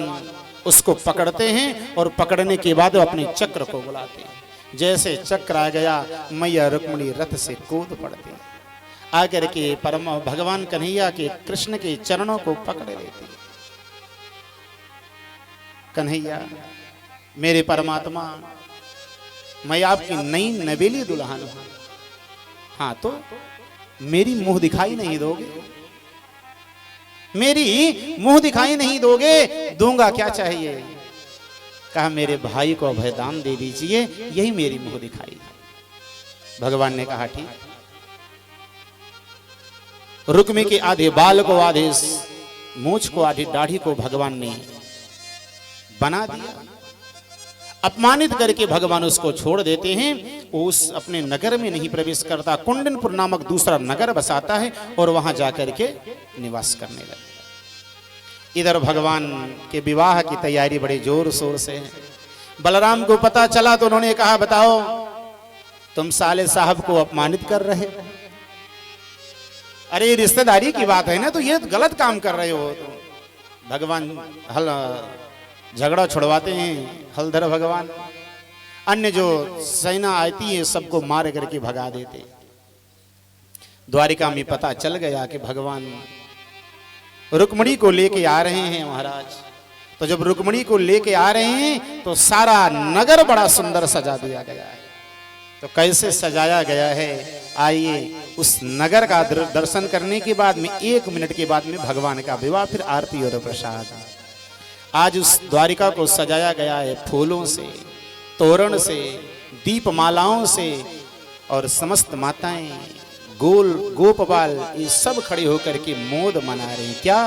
उसको पकड़ते हैं और पकड़ने के बाद अपने चक्र को बुलाते हैं। जैसे चक्र आ गया, मैया रुक्मिणी रथ से कूद पड़ती, आकर के परम भगवान कन्हैया के कृष्ण के चरणों को पकड़ लेती। कन्हैया मेरे परमात्मा, मैं आपकी नई नवेली दुल्हन हूं। हाँ तो मेरी मुंह दिखाई नहीं दोगे? मेरी मुंह दिखाई नहीं दोगे? दूंगा क्या चाहिए? कहा मेरे भाई को अभयदान दे दीजिए, यही मेरी मुंह दिखाई। भगवान ने कहा ठीक। रुक्मी के आधे बाल को, आधे मूछ को, आधी दाढ़ी को भगवान ने बना दिया। अपमानित करके भगवान उसको छोड़ देते हैं। वो उस अपने नगर में नहीं प्रवेश करता, कुंडनपुर नामक दूसरा नगर बसाता है और वहां जाकर के निवास करने लगा। इधर भगवान के विवाह की तैयारी बड़े जोर शोर से है। बलराम को पता चला तो उन्होंने कहा बताओ तुम साले साहब को अपमानित कर रहे हो? अरे रिश्तेदारी की बात है ना, तो ये गलत काम कर रहे हो। भगवान झगड़ा छुड़वाते हैं। हलधर भगवान अन्य जो सेना आती है सबको मार करके भगा देते। द्वारिका में पता चल गया कि भगवान रुक्मिणी को लेके आ रहे हैं महाराज। तो जब रुक्मिणी को लेके आ रहे हैं तो सारा नगर बड़ा सुंदर सजा दिया गया है। तो कैसे सजाया गया है, आइए उस नगर का दर्शन करने के बाद में 1 मिनट के बाद में भगवान का विवाह, फिर आरती और प्रसाद। आज उस द्वारिका को सजाया गया है फूलों से, तोरण से, दीपमालाओं से, और समस्त माताएं, गोल गोपबाल ये सब खड़े होकर के मोद मना रहे हैं। क्या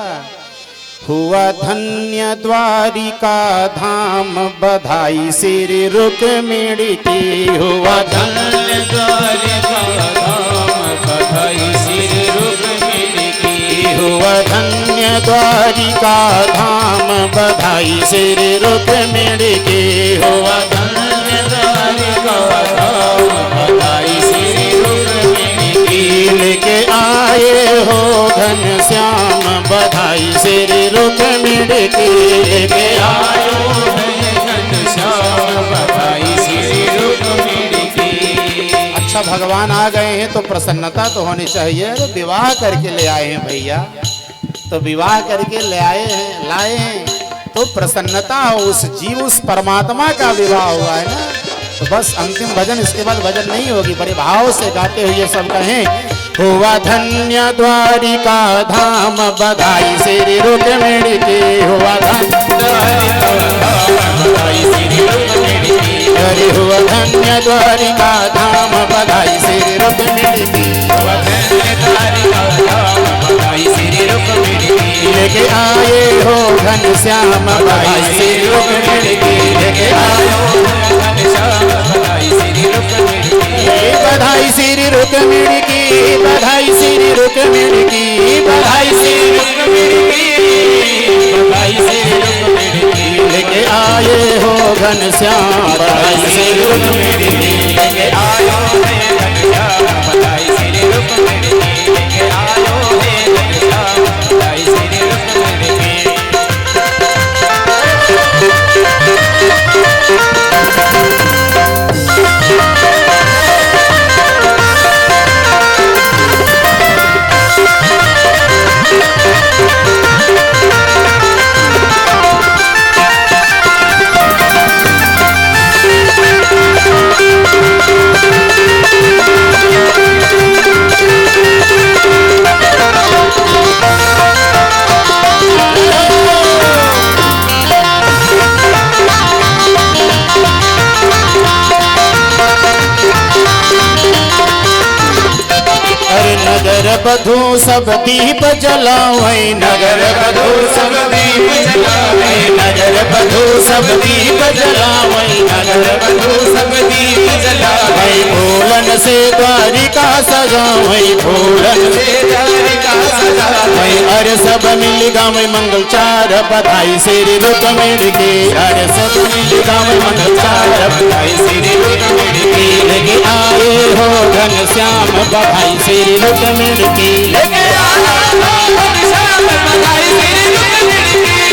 हुआ धन्य द्वारिका धाम, बधाई श्री रुक्मिणी की। हुआ धन्य द्वारिका धाम, बधाई श्री रुक्मिणी की। हुआ धन्य द्वारिका धाम, बधाई श्री रुक्मिणी की। हुआ धन्य द्वारिका धाम, बधाई श्री रुक्मिणी की। लेके आए हो घनश्याम, बधाई श्री रुक्मिणी की। लेके आए हो घनश्याम, बधाई श्री रुक्मिणी की। अच्छा भगवान आ गए हैं तो प्रसन्नता तो होनी चाहिए। अरे विवाह करके ले आए हैं भैया, तो विवाह करके ले आए हैं, लाए हैं तो प्रसन्नता हो। उस जीव, उस परमात्मा का विवाह हुआ है ना। तो बस अंतिम भजन, इसके बाद भजन नहीं होगी। बड़े भाव से गाते हुए सब कहें हुआ धन्य द्वारिका धाम, बधाई श्री रुक्मिणी की। हुआ द्वारिका धाम, बधाई श्री रुक्मिणी की। अरे हुआ धन्य द्वारिका धाम, बधाई श्री रुक्मिणी की। हुआ धन्य द्वारिका धाम, बधाई श्री रुक्मिणी की। लेके आए हो घनश्याम, बधाई श्री रुक्मिणी की। लेके आए हो घनश्याम, बधाई श्री रुक्मिणी की। बधाई श्री रुक्मिणी की। बधाई श्री रुक्मिणी की। बधाई श्री रुक्मिणी की। बधाई श्री रुक्मिणी की। लेके आए हो घनश्याम, बधाई श्री रुक्मिणी की। लेके आयो है घनश्याम, बधाई श्री रुक्मिणी की। लेके आयो है घनश्याम, बधाई श्री रुक्मिणी की। नगर बधू सब दीप जलावे। नगर बधू सब दीप जलावे। नगर बधू सब दीप जलावे। नगर बधू सब दीप जलावे। फूलन से द्वारिका सजावे। फूलन से द्वारिका सजावे। अरे सब मिल गावे मंगल चार, बधाई श्री रुक्मिणी की। अरे सब मिल गावे मंगल चार, बधाई श्री रुक्मिणी की। लेके आए हो घनश्याम, बधाई श्री रुक्मिणी की। लेके आए हो घनश्याम, बधाई श्री रुक्मिणी की।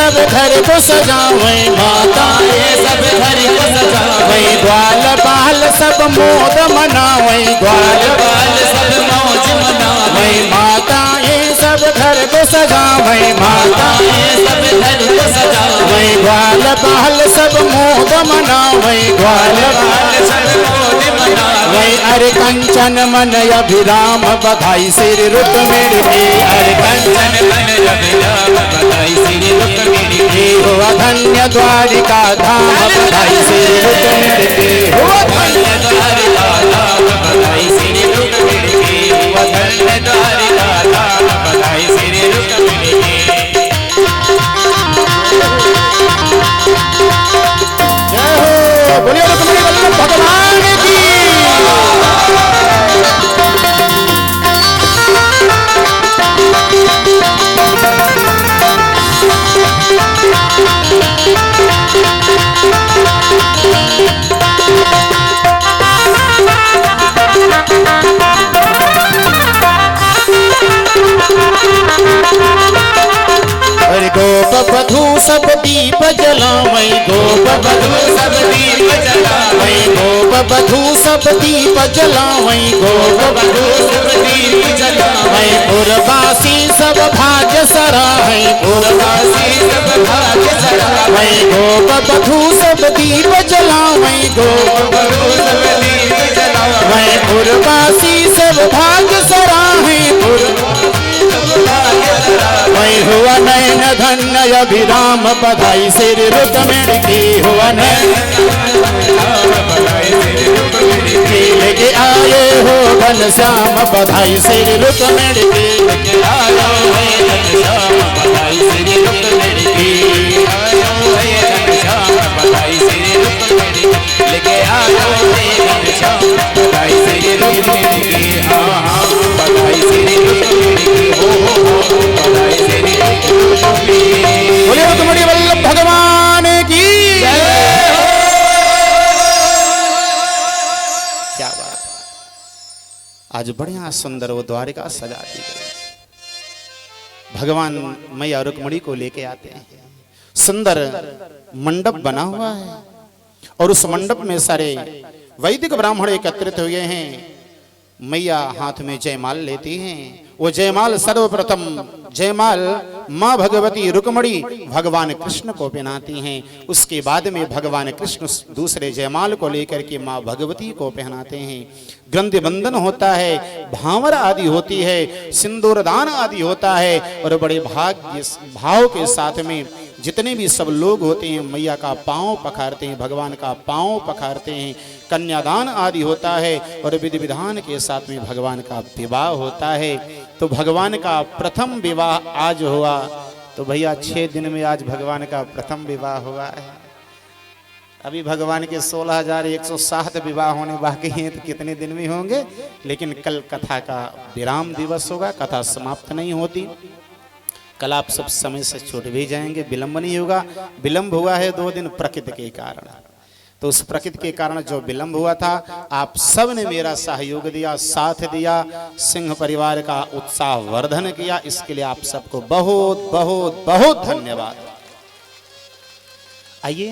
सब घर को सजावे, माता ये सब घर को सजावे, ग्वाल बाल सब मोद मनावे, ग्वाल बाल सब मौज मनावे, माता ये सब घर को सजावे, माता ये सब घर को सजावे, ग्वाल बाल सब मोद मनावे, ग्वाल बाल सब मौज मनावे, अरे कंचन मन अभिराम बधाई सिर रुक्मिणी की, अरे कंचन मन अभिराम बधाई सिर रुक्मिणी की, हो धन्य द्वारिका धाम बधाई सिर रुक्मिणी की, हो धन्य द्वारिका धाम बधाई सिर रुक्मिणी की, धन्य द्वारिका धाम बधाई सिर रुक्मिणी की। जय हो, बोलिए रुक्मिणी वल्लभ भगवान की। अरे गोप बधू सब दीप जलावै, गोप बधू सब दीप जलावै, गोप बधू सब दीप जलावै, गोप बधू सब दीप जलावै, पुरवासी सब भाग्य सराहै, पुरवासी सब भाग्य सराहै, गोप बधू सब दीप जलावै, गोप बधू सब दीप जलावै, पुरवासी सब भाग्य सराहै, हुआ नैन धन्य अभिराम बधाई सिर रुक्मिणी की, हुआ नैन लेके आए हो घनश्याम बधाई सिर रुक्मिणी की, लेके आयो है घनश्याम बधाई सिर रुक्मिणी की, आयो है घनश्याम बधाई सिर रुक्मिणी की, लेके आयो है घनश्याम बधाई सिर रुक्मिणी की, हाँ हाँ बधाई सिर रुक्मिणी की, हो बधाई सिर रुक्मिणी की। बोलिए रुक्मिणी वल्लभ भगवान की क्या बात है। आज बढ़िया सुंदर वो द्वारिका सजा दी गई। भगवान मैया रुक्मिणी को लेके आते हैं, सुंदर मंडप बना हुआ है और उस मंडप में सारे वैदिक ब्राह्मण एकत्रित हुए हैं। मैया हाथ में जयमाल लेती हैं। वो जयमाल सर्वप्रथम जयमाल माँ भगवती रुक्मिणी भगवान कृष्ण को पहनाती हैं। उसके बाद में भगवान कृष्ण दूसरे जयमाल को लेकर के माँ भगवती को पहनाते हैं। ग्रंथि बंधन होता है, भांवर आदि होती है, सिंदूरदान आदि होता है और बड़े भाव के साथ में जितने भी सब लोग होते हैं मैया का पांव पखारते हैं, भगवान का पांव पखारते हैं। कन्यादान आदि होता है और विधि विधान के साथ में भगवान का विवाह होता है। तो भगवान का प्रथम विवाह आज हुआ। तो भैया 6 दिन में आज भगवान का प्रथम विवाह हुआ है। अभी भगवान के 16,107 विवाह होने बाकी हैं, तो कितने दिन में होंगे। लेकिन कल कथा का विराम दिवस होगा, कथा समाप्त नहीं होती। कल आप सब समय से छूट भी जाएंगे, विलंब नहीं होगा। विलंब हुआ है 2 दिन प्रकृति के कारण, तो उस प्रकृति के कारण जो विलंब हुआ था, आप सब ने मेरा सहयोग दिया, साथ दिया, सिंह परिवार का उत्साह वर्धन किया। इसके लिए आप सबको बहुत बहुत बहुत धन्यवाद। आइए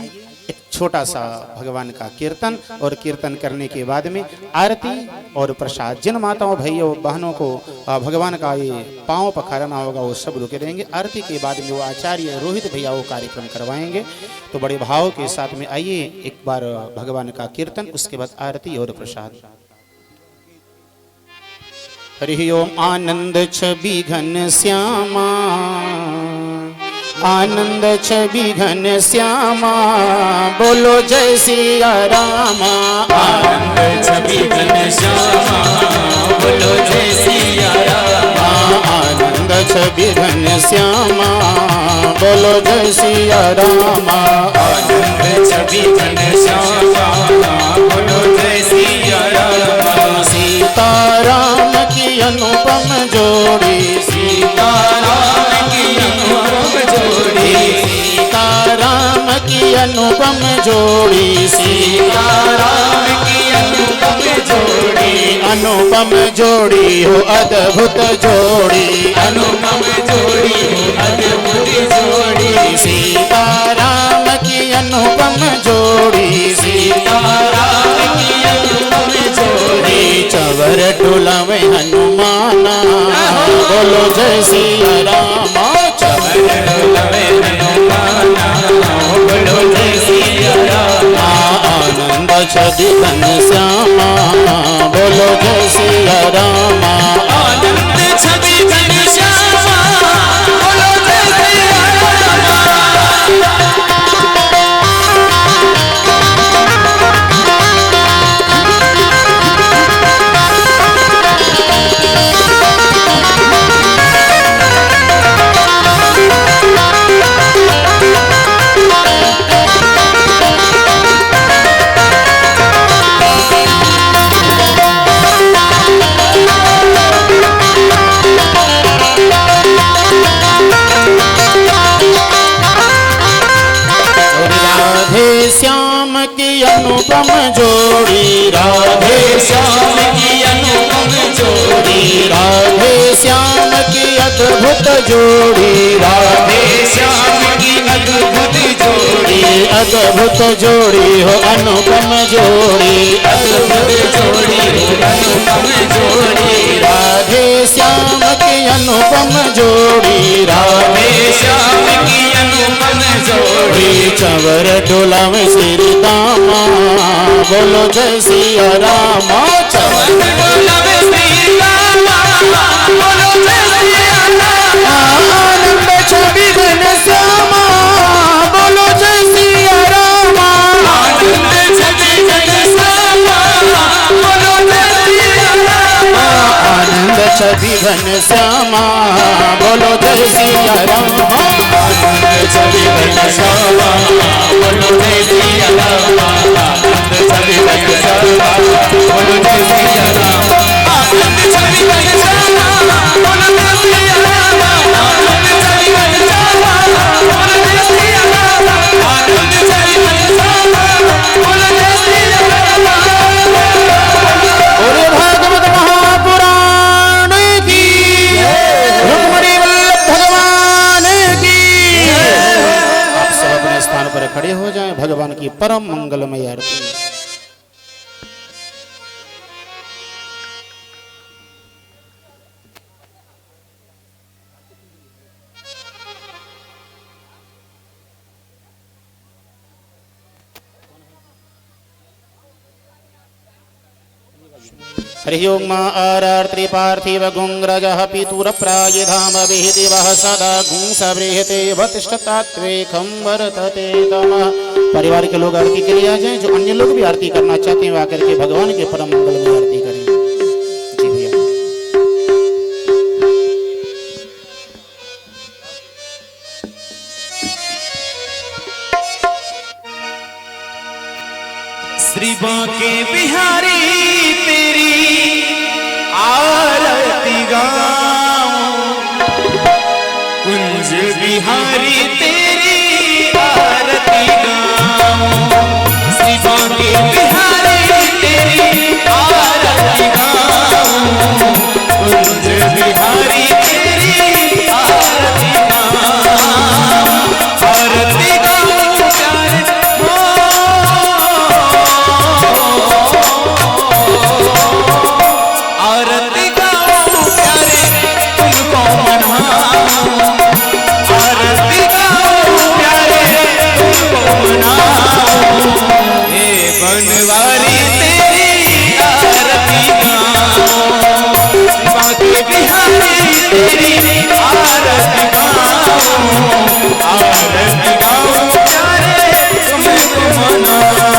एक छोटा सा भगवान का कीर्तन, और कीर्तन करने के बाद में आरती और प्रसाद। जिन माताओं भाइयों बहनों को भगवान का ये पांव पखारना होगा वो सब रुके रहेंगे। आरती के बाद में वो आचार्य रोहित भैया वो कार्यक्रम करवाएंगे। तो बड़े भाव के साथ में आइए एक बार भगवान का कीर्तन, उसके बाद आरती और प्रसाद। हरि ओम आनंद छवि घन श्यामा, आनंद छवि घन श्यामा, बोलो जय सिया रामा। आनंद छवि घन श्यामा, बोलो जय सिया रामा। आनंद छवि घन श्यामा, बोलो जय सिया रामा। आनंद छवि घन श्यामा, बोलो जय सिया रामा। सीताराम की अनुपम जोड़ी, सीताराम की अनुपम जोड़ी, सीताराम की अनुपम जोड़ी, सीताराम की अनुपम जोड़ी, अनुपम जोड़ी हो अद्भुत जोड़ी, अनुपम जोड़ी हो अद्भुत जोड़ी। छवि घनश्यामा बोलो जय सिया रामा। आनंद छवि घनश्यामा बोलो जय सिया रामा। श्याम की अनुपम जोड़ी, राधे श्याम की अनुपम जोड़ी, राधे श्याम की अद्भुत जोड़ी, राधे श्याम की अद्भुत जोड़ी, अद्भुत जोड़ी हो अनुपम जोड़ी, अद्भुत जोड़ी हो अनुपम जोड़ी, राधे श्याम की अनुपम जोड़ी, राधे श्याम की अनुपम जोड़ी। चंवर डोला में श्री दामा बोलो जय सिया रामा। चंवर डोला में श्री रामा बोलो जय सिया रामा। आनंद छवि घनश्यामा बोलो जय सिया रामा। आनंद छवि घनश्यामा बोलो जय सिया रामा। आनंद छवि घनश्यामा बोलो जय सिया रामा। आनंद छवि घनश्यामा बोलो जय सिया रामा। आनंद छवि घनश्यामा बोलो जय सिया रामा। आनंद छवि घनश्यामा बोलो जय सिया रामा। आनंद छवि घनश्यामा बोलो जय सिया रामा। आनंद छवि घनश्यामा बोलो जय सिया रामा। और भागवत महापुराण की, रुक्मिणी वल्लभ भगवान की। आप सब अपने स्थान पर खड़े हो जाएं, भगवान की परम मंगलमय आरती। हरि ओं मा आरार्त्री पार्थिव गुंग्रजः पितुर प्रायधाम विहिदिवः सदा गुंसवृहते वतिष्ठतात्वेकं वर्तते तमः। परिवार के लोग आरती के लिए आ जाएं, जो अन्य लोग भी आरती करना चाहते हैं वो आकर के भगवान के परम मंगल में आरती करें। जी भैया। श्री बांके बिहारी तेरी आरती गाऊं, कुंज बिहारी तेरी आरती गाऊं। श्री बांके बिहारी तेरी आरती गाऊं, कुंज बिहारी तेरी आरती गाऊं। आरती गाऊं प्यारे आरती गाऊं प्यारे तुमको मनाऊं। आरती गाऊं प्यारे तुमको मनाऊं। हे बनवारी तेरी आरती गाऊं, बांके बिहारी तेरी आरती गाऊं। आरती गाऊं प्यारे तुमको मनाऊं।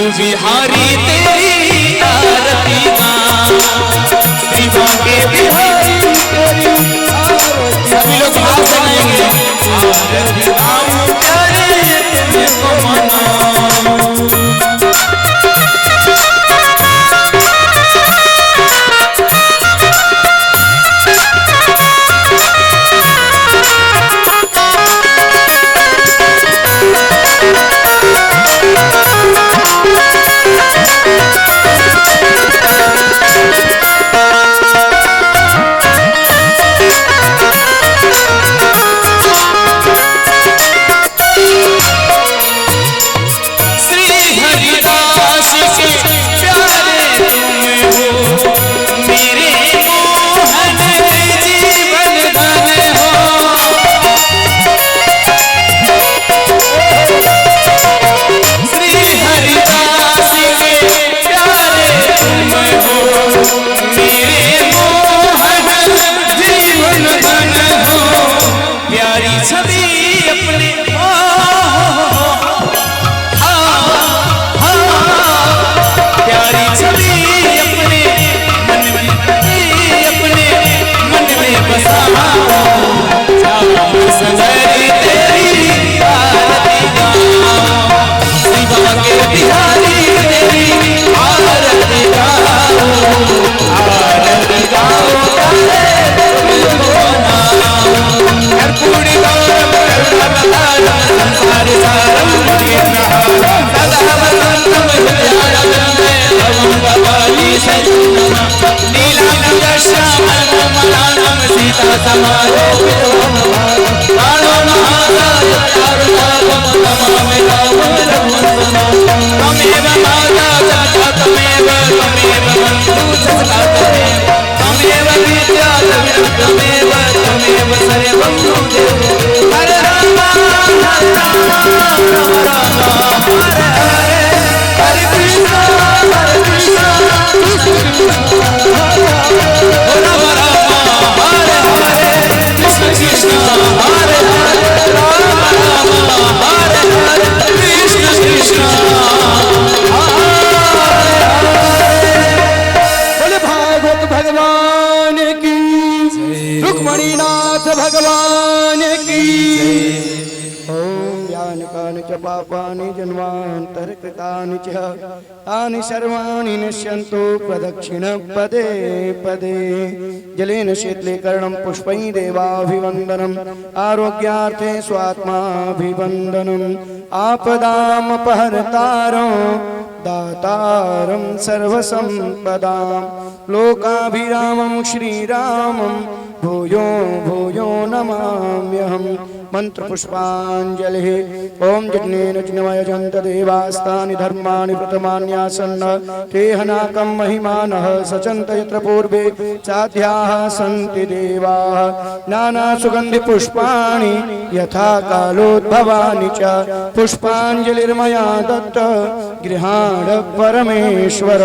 बिहारी तेरी आरती गाऊं, त्रिभुवन के बिहारी तेरी आरती। सभी लोग हाथ बनाएंगे, आरती गाऊं प्यारे तुझको मनाऊं। तानि सर्वाणि नश्यन्तु प्रदक्षिण पदे पदे जलेन शीतलीकरणं पुष्पैः देवाभिवन्दनम् आरोग्यार्थे स्वात्माभिवन्दनम् आपदामपहर्तारं दातारं सर्वसम्पदां लोकाभिरामं श्रीरामं भूयो भूयो नमाम्यहम्। मंत्र पुष्पांजलि। ओम जिज्ञेन जिज्ञमयजन्त देवास्तानि धर्माणि प्रथमान्यासन्न तेहनाकं महिमानः सचन्त यत्र पूर्वे साध्याः सन्ति देवाः नाना सुगन्धि पुष्पाणि यथा कालोद्भवानि च पुष्पांजलिर्मया दत्त गृहाण परमेश्वर।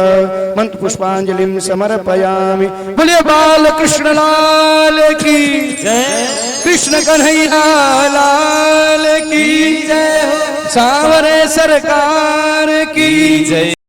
मंत्र पुष्पांजलिं समर्पयामि। बोले बाल कृष्ण लाल की जय, कृष्ण कन्हैया लाल की जय हो, सांवरे सरकार की जय,